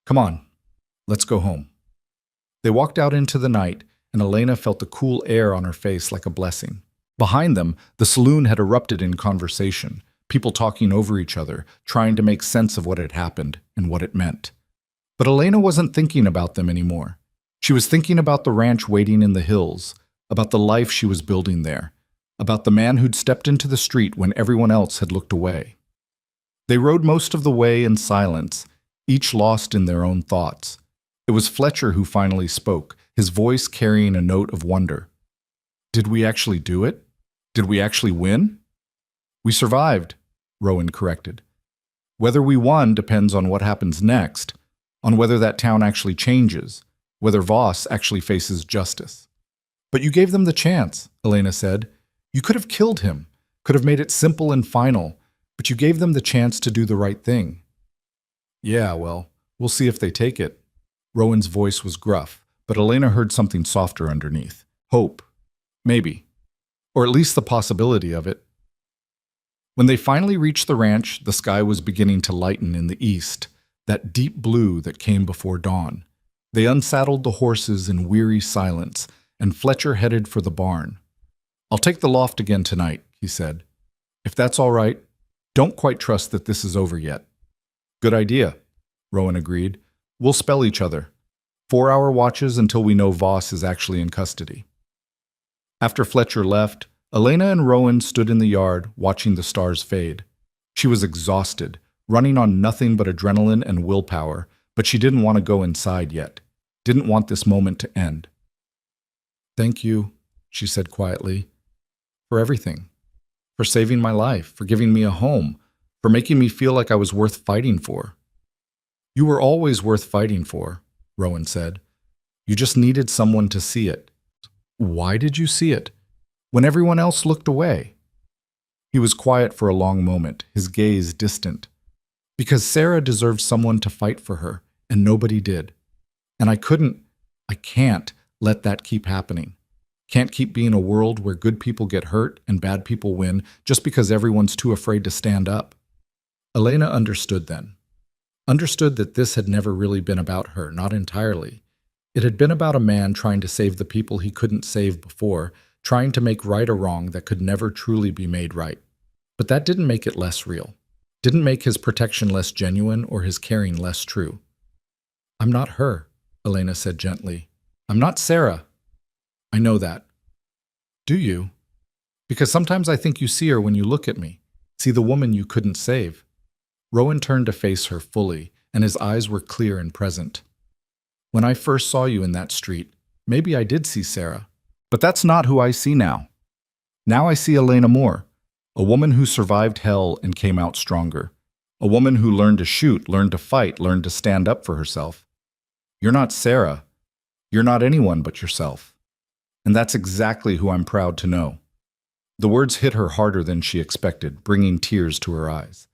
Come on, let's go home. They walked out into the night, and Elena felt the cool air on her face like a blessing. Behind them, the saloon had erupted in conversation, people talking over each other, trying to make sense of what had happened and what it meant. But Elena wasn't thinking about them anymore. She was thinking about the ranch waiting in the hills, about the life she was building there, about the man who'd stepped into the street when everyone else had looked away. They rode most of the way in silence, each lost in their own thoughts. It was Fletcher who finally spoke, his voice carrying a note of wonder. "Did we actually do it? Did we actually win?" "We survived," Rowan corrected. "Whether we won depends on what happens next, on whether that town actually changes, whether Voss actually faces justice." "But you gave them the chance," Elena said. "You could have killed him, could have made it simple and final, but you gave them the chance to do the right thing." "Yeah, well, we'll see if they take it." Rowan's voice was gruff, but Elena heard something softer underneath. Hope. Maybe. Or at least the possibility of it. When they finally reached the ranch, the sky was beginning to lighten in the east, that deep blue that came before dawn. They unsaddled the horses in weary silence, and Fletcher headed for the barn. "I'll take the loft again tonight," he said. "If that's all right, don't quite trust that this is over yet." "Good idea," Rowan agreed. "We'll spell each other. 4-hour watches until we know Voss is actually in custody." After Fletcher left, Elena and Rowan stood in the yard, watching the stars fade. She was exhausted, running on nothing but adrenaline and willpower, but she didn't want to go inside yet, didn't want this moment to end. "Thank you," she said quietly, "for everything, for saving my life, for giving me a home, for making me feel like I was worth fighting for." "You were always worth fighting for," Rowan said. "You just needed someone to see it." "Why did you see it? When everyone else looked away?" He was quiet for a long moment, his gaze distant. "Because Sarah deserved someone to fight for her, and nobody did. And I can't let that keep happening. Can't keep being a world where good people get hurt and bad people win just because everyone's too afraid to stand up." Elena understood then. Understood that this had never really been about her, not entirely. It had been about a man trying to save the people he couldn't save before, trying to make right a wrong that could never truly be made right. But that didn't make it less real. Didn't make his protection less genuine or his caring less true. "I'm not her," Elena said gently. "I'm not Sarah." "I know that." "Do you?" "Because sometimes I think you see her when you look at me, see the woman you couldn't save." Rowan turned to face her fully, and his eyes were clear and present. "When I first saw you in that street, maybe I did see Sarah. But that's not who I see now. Now I see Elena Moore, a woman who survived hell and came out stronger. A woman who learned to shoot, learned to fight, learned to stand up for herself. You're not Sarah. You're not anyone but yourself. And that's exactly who I'm proud to know." The words hit her harder than she expected, bringing tears to her eyes.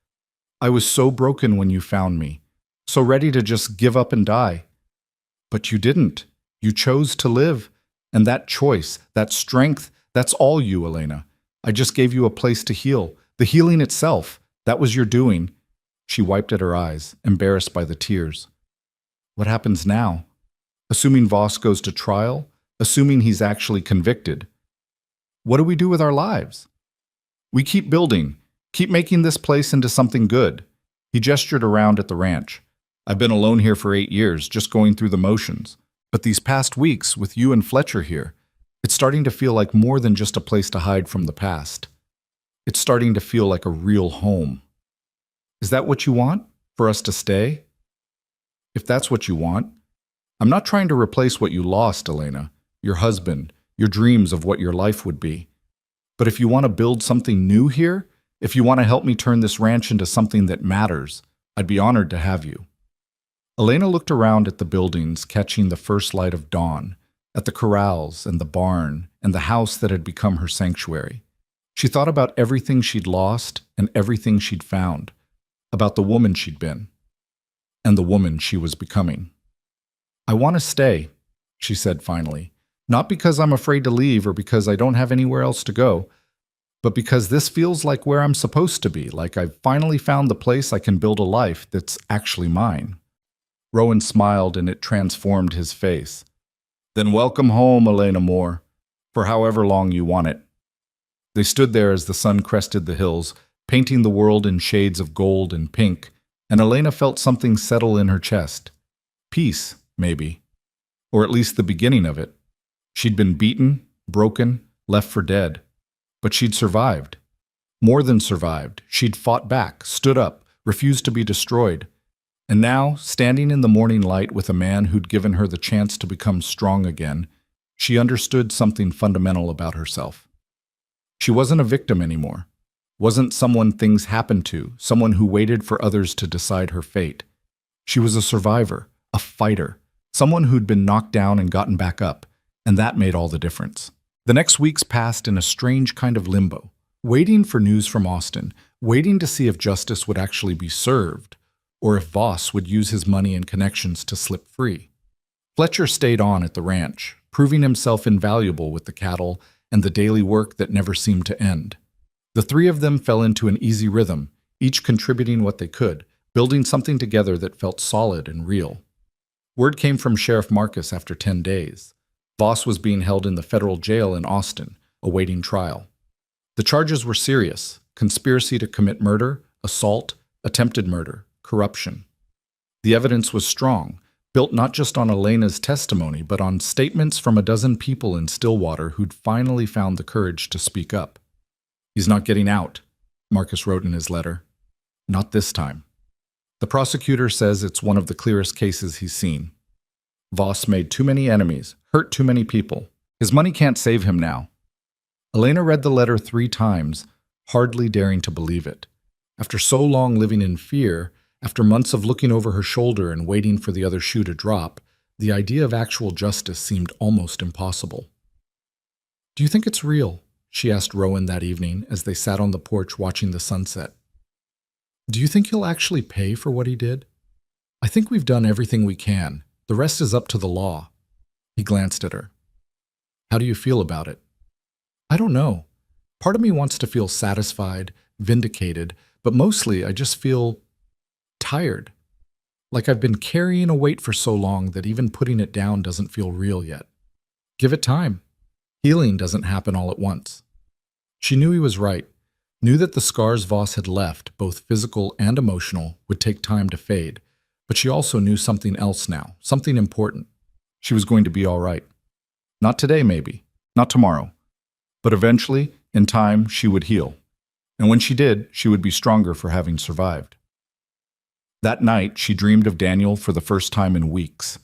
"I was so broken when you found me, so ready to just give up and die. But you didn't. You chose to live. And that choice, that strength, that's all you, Elena. I just gave you a place to heal. The healing itself, that was your doing." She wiped at her eyes, embarrassed by the tears. "What happens now? Assuming Voss goes to trial, assuming he's actually convicted. What do we do with our lives?" "We keep building, keep making this place into something good." He gestured around at the ranch. "I've been alone here for 8 years, just going through the motions. But these past weeks, with you and Fletcher here, it's starting to feel like more than just a place to hide from the past. It's starting to feel like a real home. Is that what you want? For us to stay?" "If that's what you want. I'm not trying to replace what you lost, Elena, your husband, your dreams of what your life would be. But if you want to build something new here, if you want to help me turn this ranch into something that matters, I'd be honored to have you." Elena looked around at the buildings, catching the first light of dawn, at the corrals and the barn and the house that had become her sanctuary. She thought about everything she'd lost and everything she'd found, about the woman she'd been, and the woman she was becoming. "I want to stay," she said finally, "not because I'm afraid to leave or because I don't have anywhere else to go, but because this feels like where I'm supposed to be, like I've finally found the place I can build a life that's actually mine." Rowan smiled and it transformed his face. "Then welcome home, Elena Moore, for however long you want it." They stood there as the sun crested the hills, painting the world in shades of gold and pink, and Elena felt something settle in her chest. Peace, maybe. Or at least the beginning of it. She'd been beaten, broken, left for dead. But she'd survived. More than survived. She'd fought back, stood up, refused to be destroyed. And now, standing in the morning light with a man who'd given her the chance to become strong again, she understood something fundamental about herself. She wasn't a victim anymore. Wasn't someone things happened to, someone who waited for others to decide her fate. She was a survivor, a fighter, someone who'd been knocked down and gotten back up, and that made all the difference. The next weeks passed in a strange kind of limbo, waiting for news from Austin, waiting to see if justice would actually be served, or if Voss would use his money and connections to slip free. Fletcher stayed on at the ranch, proving himself invaluable with the cattle and the daily work that never seemed to end. The three of them fell into an easy rhythm, each contributing what they could, building something together that felt solid and real. Word came from Sheriff Marcus after 10 days. Voss was being held in the federal jail in Austin, awaiting trial. The charges were serious: conspiracy to commit murder, assault, attempted murder, corruption. The evidence was strong, built not just on Elena's testimony, but on statements from a dozen people in Stillwater who'd finally found the courage to speak up. "He's not getting out," Marcus wrote in his letter. "Not this time." The prosecutor says it's one of the clearest cases he's seen. Voss made too many enemies, hurt too many people. His money can't save him now. Elena read the letter 3 times, hardly daring to believe it. After so long living in fear, after months of looking over her shoulder and waiting for the other shoe to drop, the idea of actual justice seemed almost impossible. "Do you think it's real?" she asked Rowan that evening as they sat on the porch watching the sunset. "Do you think he'll actually pay for what he did? I think we've done everything we can. The rest is up to the law." He glanced at her. "How do you feel about it?" "I don't know. Part of me wants to feel satisfied, vindicated, but mostly I just feel tired. Like I've been carrying a weight for so long that even putting it down doesn't feel real yet. Give it time. Healing doesn't happen all at once." She knew he was right, knew that the scars Voss had left, both physical and emotional, would take time to fade, but she also knew something else now, something important. She was going to be all right. Not today, maybe. Not tomorrow. But eventually, in time, she would heal. And when she did, she would be stronger for having survived. That night, she dreamed of Daniel for the first time in weeks.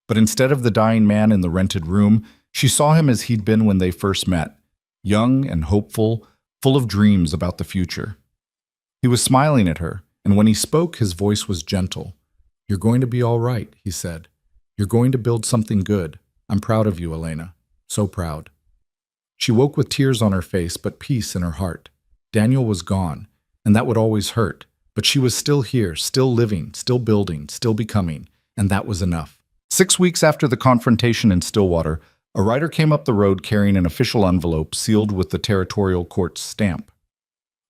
But instead of the dying man in the rented room, she saw him as he'd been when they first met, young and hopeful, full of dreams about the future. He was smiling at her, and when he spoke, his voice was gentle. "You're going to be all right," he said. "You're going to build something good. I'm proud of you, Elena. So proud." She woke with tears on her face, but peace in her heart. Daniel was gone, and that would always hurt. But she was still here, still living, still building, still becoming, and that was enough. 6 weeks after the confrontation in Stillwater, a rider came up the road carrying an official envelope sealed with the territorial court's stamp.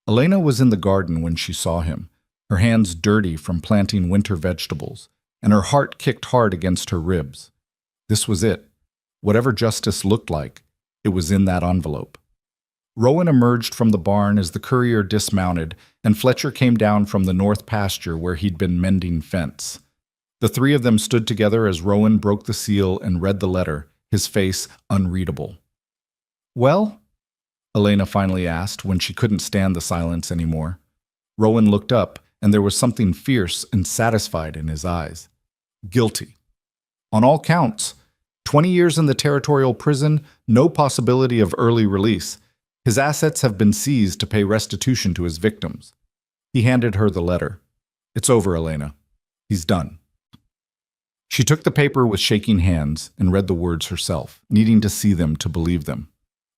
Elena was in the garden when she saw him, her hands dirty from planting winter vegetables, and her heart kicked hard against her ribs. This was it. Whatever justice looked like, it was in that envelope. Rowan emerged from the barn as the courier dismounted, and Fletcher came down from the north pasture where he'd been mending fence. The 3 of them stood together as Rowan broke the seal and read the letter, his face unreadable. "Well?" Elena finally asked when she couldn't stand the silence anymore. Rowan looked up, and there was something fierce and satisfied in his eyes. "Guilty. On all counts. 20 years in the territorial prison, no possibility of early release. His assets have been seized to pay restitution to his victims." He handed her the letter. "It's over, Elena. He's done." She took the paper with shaking hands and read the words herself, needing to see them to believe them.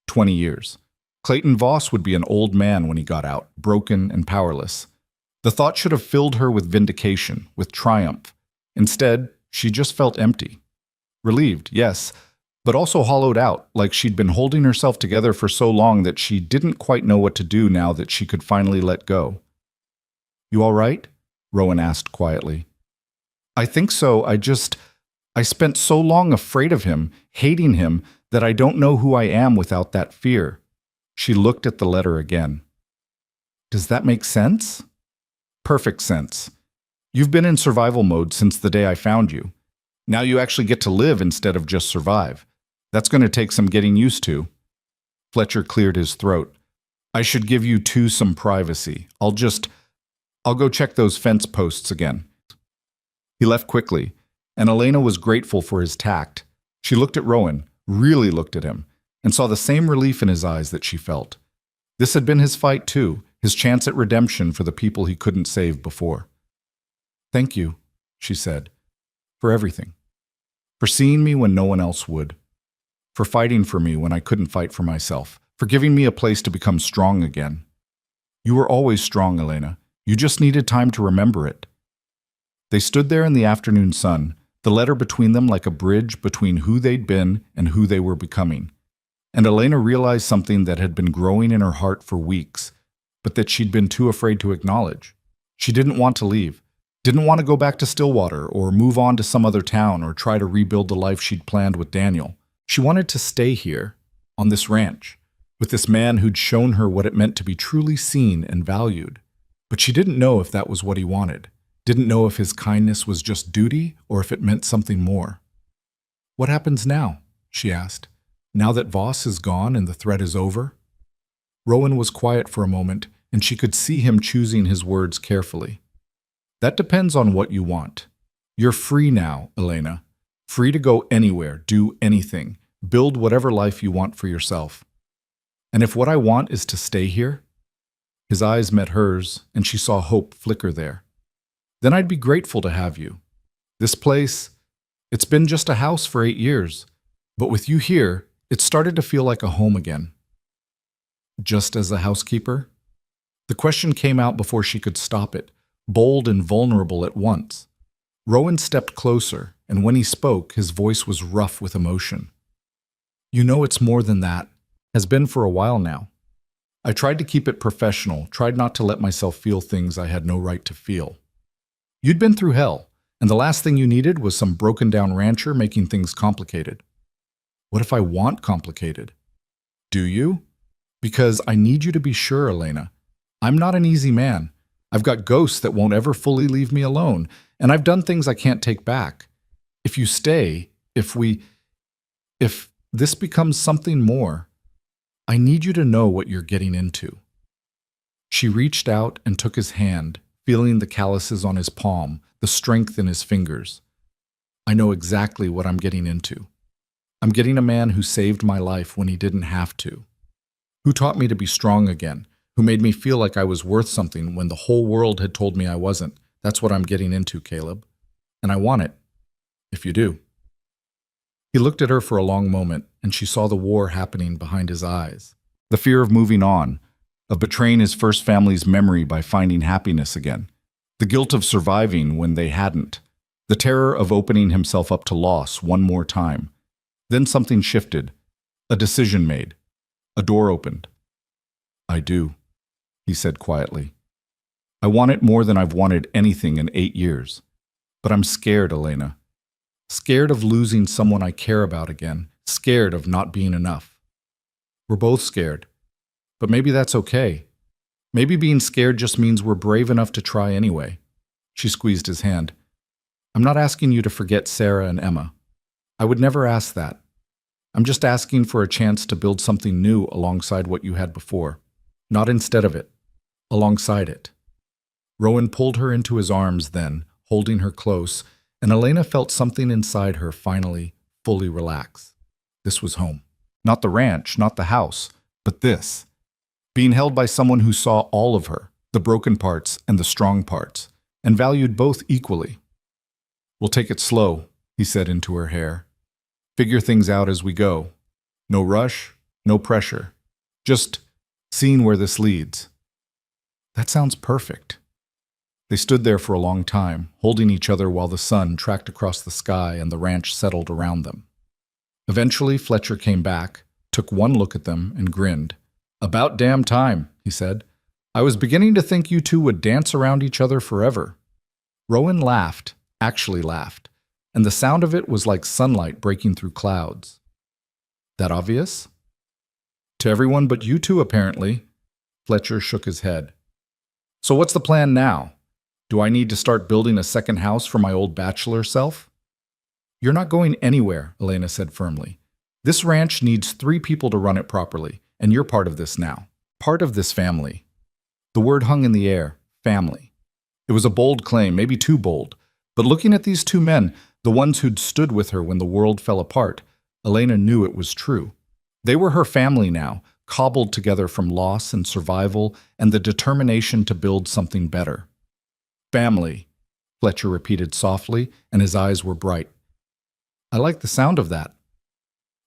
20 years. Clayton Voss would be an old man when he got out, broken and powerless. The thought should have filled her with vindication, with triumph. Instead, she just felt empty. Relieved, yes, but also hollowed out, like she'd been holding herself together for so long that she didn't quite know what to do now that she could finally let go. "You all right?" Rowan asked quietly. "I think so. I spent so long afraid of him, hating him, that I don't know who I am without that fear." She looked at the letter again. "Does that make sense?" "Perfect sense. You've been in survival mode since the day I found you. Now you actually get to live instead of just survive. That's going to take some getting used to. Fletcher cleared his throat. I should give you two some privacy. I'll go check those fence posts again. He left quickly, and Elena was grateful for his tact. She looked at Rowan, really looked at him, and saw the same relief in his eyes that she felt. This had been his fight too, his chance at redemption for the people he couldn't save before. Thank you, she said, for everything. For seeing me when no one else would. For fighting for me when I couldn't fight for myself. For giving me a place to become strong again. You were always strong, Elena. You just needed time to remember it. They stood there in the afternoon sun, the letter between them like a bridge between who they'd been and who they were becoming. And Elena realized something that had been growing in her heart for weeks, but that she'd been too afraid to acknowledge. She didn't want to leave, didn't want to go back to Stillwater or move on to some other town or try to rebuild the life she'd planned with Daniel. She wanted to stay here, on this ranch, with this man who'd shown her what it meant to be truly seen and valued. But she didn't know if that was what he wanted, didn't know if his kindness was just duty or if it meant something more. What happens now? She asked. Now that Voss is gone and the threat is over? Rowan was quiet for a moment, and she could see him choosing his words carefully. That depends on what you want. You're free now, Elena. Free to go anywhere, do anything, build whatever life you want for yourself. And if what I want is to stay here? His eyes met hers, and she saw hope flicker there. Then I'd be grateful to have you. This place, it's been just a house for 8 years, but with you here, it started to feel like a home again. Just as a housekeeper? The question came out before she could stop it, bold and vulnerable at once. Rowan stepped closer, and when he spoke, his voice was rough with emotion. You know it's more than that. Has been for a while now. I tried to keep it professional, tried not to let myself feel things I had no right to feel. You'd been through hell, and the last thing you needed was some broken-down rancher making things complicated. What if I want complicated? Do you? Because I need you to be sure, Elena. I'm not an easy man. I've got ghosts that won't ever fully leave me alone, and I've done things I can't take back. If you stay, if this becomes something more, I need you to know what you're getting into. She reached out and took his hand, feeling the calluses on his palm, the strength in his fingers. I know exactly what I'm getting into. I'm getting a man who saved my life when he didn't have to. Who taught me to be strong again, who made me feel like I was worth something when the whole world had told me I wasn't. That's what I'm getting into, Caleb. And I want it, if you do. He looked at her for a long moment, and she saw the war happening behind his eyes. The fear of moving on, of betraying his first family's memory by finding happiness again. The guilt of surviving when they hadn't. The terror of opening himself up to loss one more time. Then something shifted. A decision made. A door opened. I do, he said quietly. I want it more than I've wanted anything in 8 years. But I'm scared, Elena. Scared of losing someone I care about again. Scared of not being enough. We're both scared. But maybe that's okay. Maybe being scared just means we're brave enough to try anyway. She squeezed his hand. I'm not asking you to forget Sarah and Emma. I would never ask that. I'm just asking for a chance to build something new alongside what you had before. Not instead of it. Alongside it. Rowan pulled her into his arms then, holding her close, and Elena felt something inside her finally, fully relax. This was home. Not the ranch, not the house, but this. Being held by someone who saw all of her, the broken parts and the strong parts, and valued both equally. We'll take it slow, he said into her hair. Figure things out as we go. No rush, no pressure. Just seeing where this leads. That sounds perfect. They stood there for a long time, holding each other while the sun tracked across the sky and the ranch settled around them. Eventually, Fletcher came back, took one look at them, and grinned. About damn time, he said. I was beginning to think you two would dance around each other forever. Rowan laughed, actually laughed, and the sound of it was like sunlight breaking through clouds. That obvious? To everyone but you two, apparently. Fletcher shook his head. So what's the plan now? Do I need to start building a second house for my old bachelor self? You're not going anywhere, Elena said firmly. This ranch needs 3 people to run it properly, and you're part of this now. Part of this family. The word hung in the air, family. It was a bold claim, maybe too bold, but looking at these 2 men, the ones who'd stood with her when the world fell apart, Elena knew it was true. They were her family now, cobbled together from loss and survival and the determination to build something better. Family, Fletcher repeated softly, and his eyes were bright. I like the sound of that.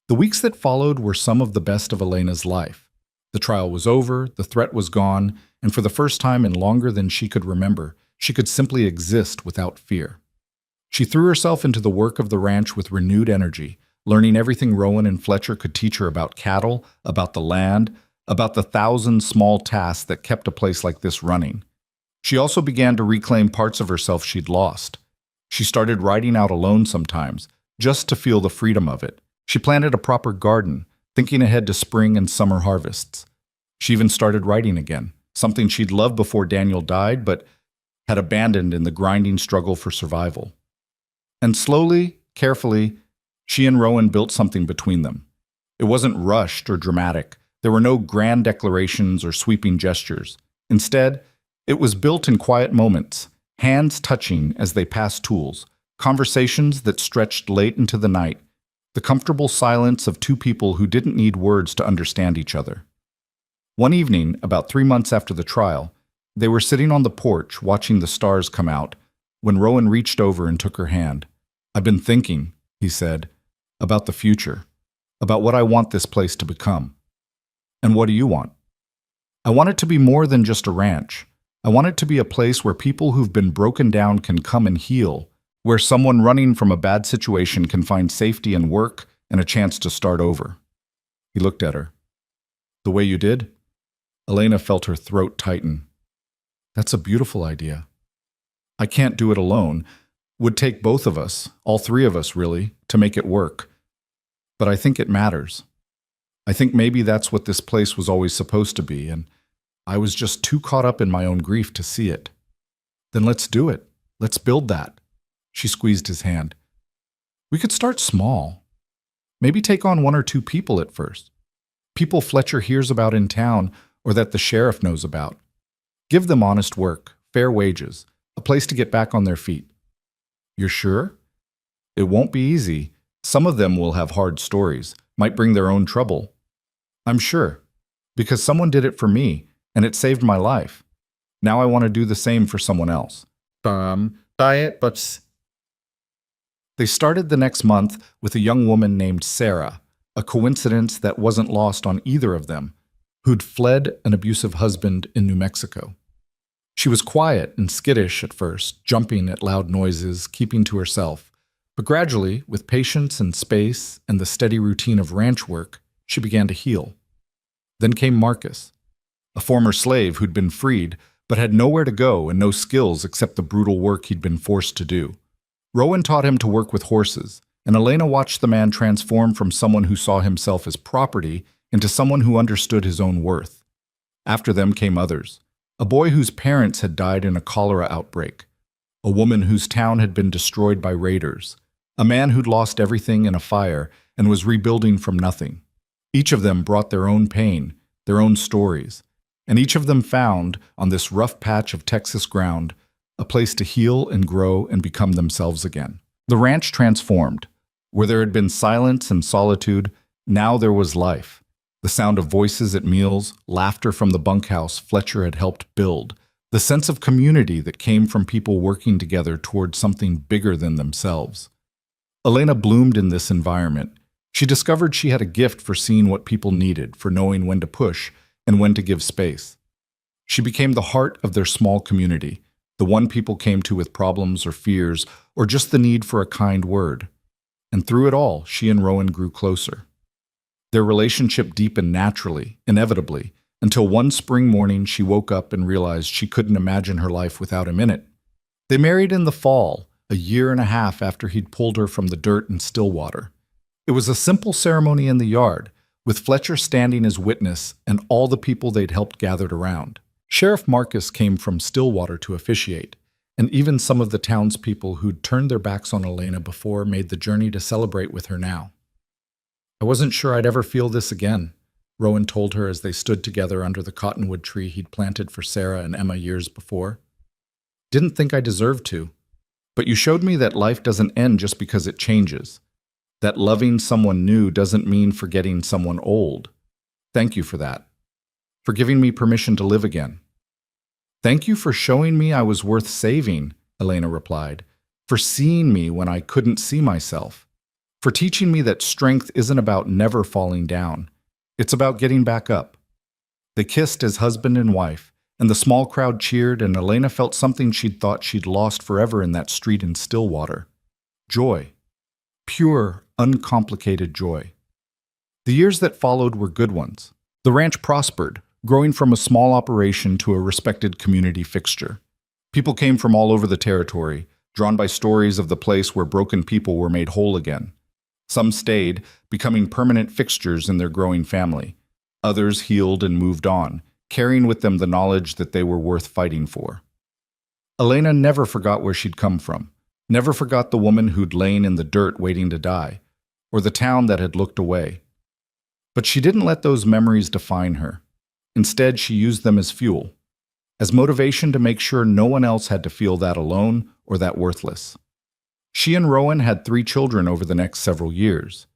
The weeks that followed were some of the best of Elena's life. The trial was over, the threat was gone, and for the first time in longer than she could remember, she could simply exist without fear. She threw herself into the work of the ranch with renewed energy, learning everything Rowan and Fletcher could teach her about cattle, about the land, about the 1,000 small tasks that kept a place like this running. She also began to reclaim parts of herself she'd lost. She started riding out alone sometimes, just to feel the freedom of it. She planted a proper garden, thinking ahead to spring and summer harvests. She even started writing again, something she'd loved before Daniel died, but had abandoned in the grinding struggle for survival. And slowly, carefully, she and Rowan built something between them. It wasn't rushed or dramatic. There were no grand declarations or sweeping gestures. Instead, it was built in quiet moments, hands touching as they passed tools, conversations that stretched late into the night, the comfortable silence of 2 people who didn't need words to understand each other. One evening, about 3 months after the trial, they were sitting on the porch watching the stars come out when Rowan reached over and took her hand. I've been thinking, he said, about the future, about what I want this place to become. And what do you want? I want it to be more than just a ranch. I want it to be a place where people who've been broken down can come and heal, where someone running from a bad situation can find safety and work and a chance to start over. He looked at her. The way you did? Elena felt her throat tighten. That's a beautiful idea. I can't do it alone. Would take both of us, all 3 of us really, to make it work. But I think it matters. I think maybe that's what this place was always supposed to be, and I was just too caught up in my own grief to see it. Then let's do it. Let's build that. She squeezed his hand. We could start small. Maybe take on 1 or 2 people at first. People Fletcher hears about in town or that the sheriff knows about. Give them honest work, fair wages, a place to get back on their feet. You're sure? It won't be easy. Some of them will have hard stories, might bring their own trouble. I'm sure, because someone did it for me, and it saved my life. Now I want to do the same for someone else. But they started the next month with a young woman named Sarah, a coincidence that wasn't lost on either of them, who'd fled an abusive husband in New Mexico. She was quiet and skittish at first, jumping at loud noises, keeping to herself. But gradually, with patience and space and the steady routine of ranch work, she began to heal. Then came Marcus, a former slave who'd been freed, but had nowhere to go and no skills except the brutal work he'd been forced to do. Rowan taught him to work with horses, and Elena watched the man transform from someone who saw himself as property into someone who understood his own worth. After them came others. A boy whose parents had died in a cholera outbreak, a woman whose town had been destroyed by raiders, a man who'd lost everything in a fire and was rebuilding from nothing. Each of them brought their own pain, their own stories, and each of them found, on this rough patch of Texas ground, a place to heal and grow and become themselves again. The ranch transformed. Where there had been silence and solitude, now there was life. The sound of voices at meals, laughter from the bunkhouse Fletcher had helped build, the sense of community that came from people working together toward something bigger than themselves. Elena bloomed in this environment. She discovered she had a gift for seeing what people needed, for knowing when to push and when to give space. She became the heart of their small community, the one people came to with problems or fears, or just the need for a kind word. And through it all, she and Rowan grew closer. Their relationship deepened naturally, inevitably, until one spring morning she woke up and realized she couldn't imagine her life without him in it. They married in the fall, a year and a half after he'd pulled her from the dirt in Stillwater. It was a simple ceremony in the yard, with Fletcher standing as witness and all the people they'd helped gathered around. Sheriff Marcus came from Stillwater to officiate, and even some of the townspeople who'd turned their backs on Elena before made the journey to celebrate with her now. I wasn't sure I'd ever feel this again, Rowan told her as they stood together under the cottonwood tree he'd planted for Sarah and Emma years before. Didn't think I deserved to, but you showed me that life doesn't end just because it changes, that loving someone new doesn't mean forgetting someone old. Thank you for that, for giving me permission to live again. Thank you for showing me I was worth saving, Elena replied, for seeing me when I couldn't see myself, for teaching me that strength isn't about never falling down. It's about getting back up. They kissed as husband and wife, and the small crowd cheered, and Elena felt something she'd thought she'd lost forever in that street in Stillwater. Joy. Pure, uncomplicated joy. The years that followed were good ones. The ranch prospered, growing from a small operation to a respected community fixture. People came from all over the territory, drawn by stories of the place where broken people were made whole again. Some stayed, becoming permanent fixtures in their growing family. Others healed and moved on, carrying with them the knowledge that they were worth fighting for. Elena never forgot where she'd come from, never forgot the woman who'd lain in the dirt waiting to die, or the town that had looked away. But she didn't let those memories define her. Instead, she used them as fuel, as motivation to make sure no one else had to feel that alone or that worthless. She and Rowan had 3 children over the next several years,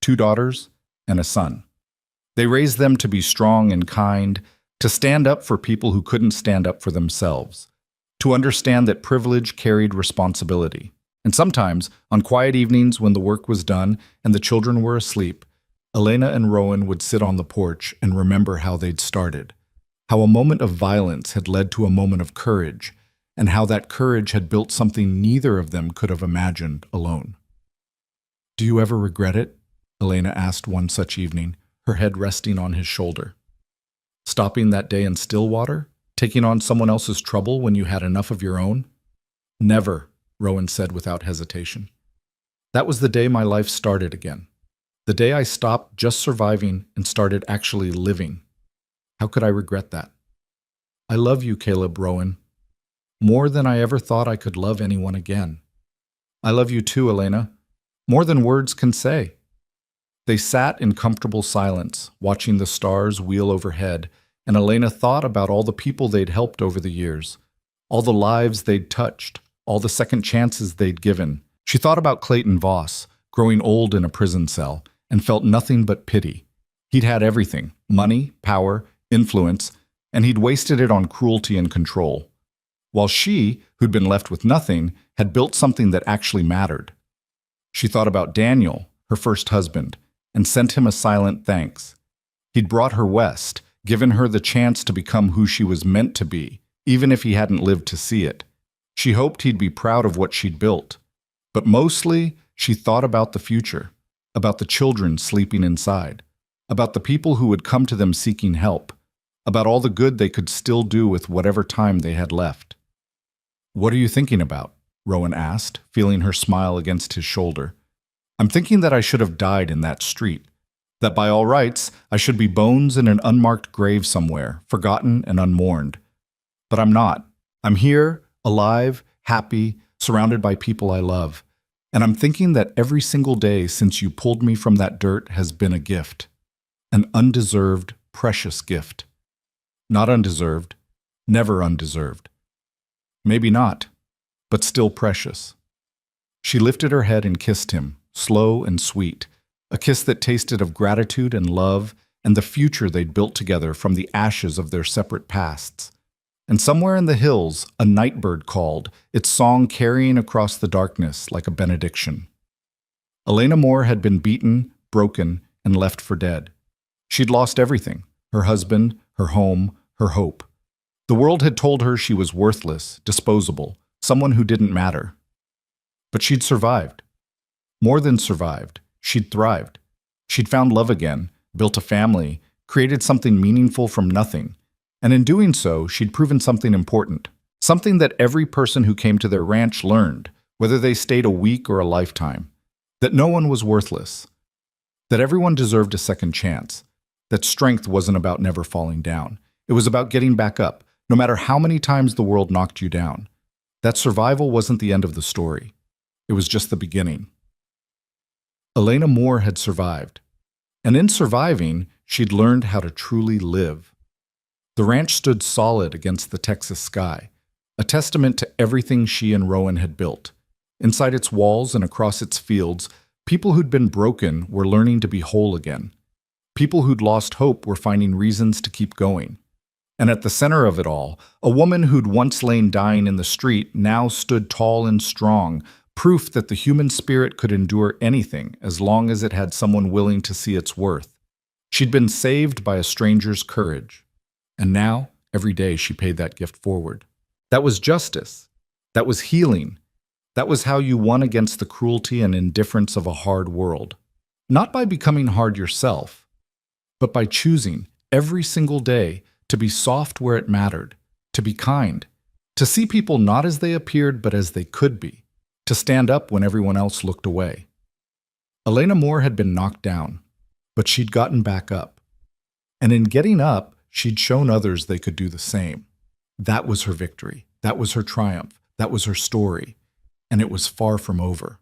2 daughters and a son. They raised them to be strong and kind, to stand up for people who couldn't stand up for themselves, to understand that privilege carried responsibility. And sometimes, on quiet evenings when the work was done and the children were asleep, Elena and Rowan would sit on the porch and remember how they'd started, how a moment of violence had led to a moment of courage, and how that courage had built something neither of them could have imagined alone. "Do you ever regret it?" Elena asked one such evening, her head resting on his shoulder. "Stopping that day in Stillwater? Taking on someone else's trouble when you had enough of your own?" "Never," Rowan said without hesitation. "That was the day my life started again. The day I stopped just surviving and started actually living. How could I regret that?" "I love you, Caleb Rowan. More than I ever thought I could love anyone again." "I love you too, Elena. More than words can say." They sat in comfortable silence, watching the stars wheel overhead, and Elena thought about all the people they'd helped over the years, all the lives they'd touched, all the second chances they'd given. She thought about Clayton Voss, growing old in a prison cell, and felt nothing but pity. He'd had everything: money, power, influence, and he'd wasted it on cruelty and control. While she, who'd been left with nothing, had built something that actually mattered. She thought about Daniel, her first husband, and sent him a silent thanks. He'd brought her west, given her the chance to become who she was meant to be, even if he hadn't lived to see it. She hoped he'd be proud of what she'd built. But mostly, she thought about the future, about the children sleeping inside, about the people who would come to them seeking help, about all the good they could still do with whatever time they had left. "What are you thinking about?" Rowan asked, feeling her smile against his shoulder. "I'm thinking that I should have died in that street, that by all rights I should be bones in an unmarked grave somewhere, forgotten and unmourned. But I'm not. I'm here, alive, happy, surrounded by people I love. And I'm thinking that every single day since you pulled me from that dirt has been a gift. An undeserved, precious gift. Not undeserved, never undeserved. Maybe not, but still precious." She lifted her head and kissed him, slow and sweet, a kiss that tasted of gratitude and love and the future they'd built together from the ashes of their separate pasts. And somewhere in the hills, a nightbird called, its song carrying across the darkness like a benediction. Elena Moore had been beaten, broken, and left for dead. She'd lost everything: her husband, her home, her hope. The world had told her she was worthless, disposable, someone who didn't matter. But she'd survived. More than survived, she'd thrived. She'd found love again, built a family, created something meaningful from nothing. And in doing so, she'd proven something important, something that every person who came to their ranch learned, whether they stayed a week or a lifetime, that no one was worthless, that everyone deserved a second chance, that strength wasn't about never falling down. It was about getting back up, no matter how many times the world knocked you down. That survival wasn't the end of the story. It was just the beginning. Elena Moore had survived. And in surviving, she'd learned how to truly live. The ranch stood solid against the Texas sky, a testament to everything she and Rowan had built. Inside its walls and across its fields, people who'd been broken were learning to be whole again. People who'd lost hope were finding reasons to keep going. And at the center of it all, a woman who'd once lain dying in the street now stood tall and strong, proof that the human spirit could endure anything as long as it had someone willing to see its worth. She'd been saved by a stranger's courage. And now, every day, she paid that gift forward. That was justice. That was healing. That was how you won against the cruelty and indifference of a hard world. Not by becoming hard yourself, but by choosing every single day to be soft where it mattered, to be kind, to see people not as they appeared but as they could be, to stand up when everyone else looked away. Elena Moore had been knocked down, but she'd gotten back up. And in getting up, she'd shown others they could do the same. That was her victory. That was her triumph. That was her story. And it was far from over.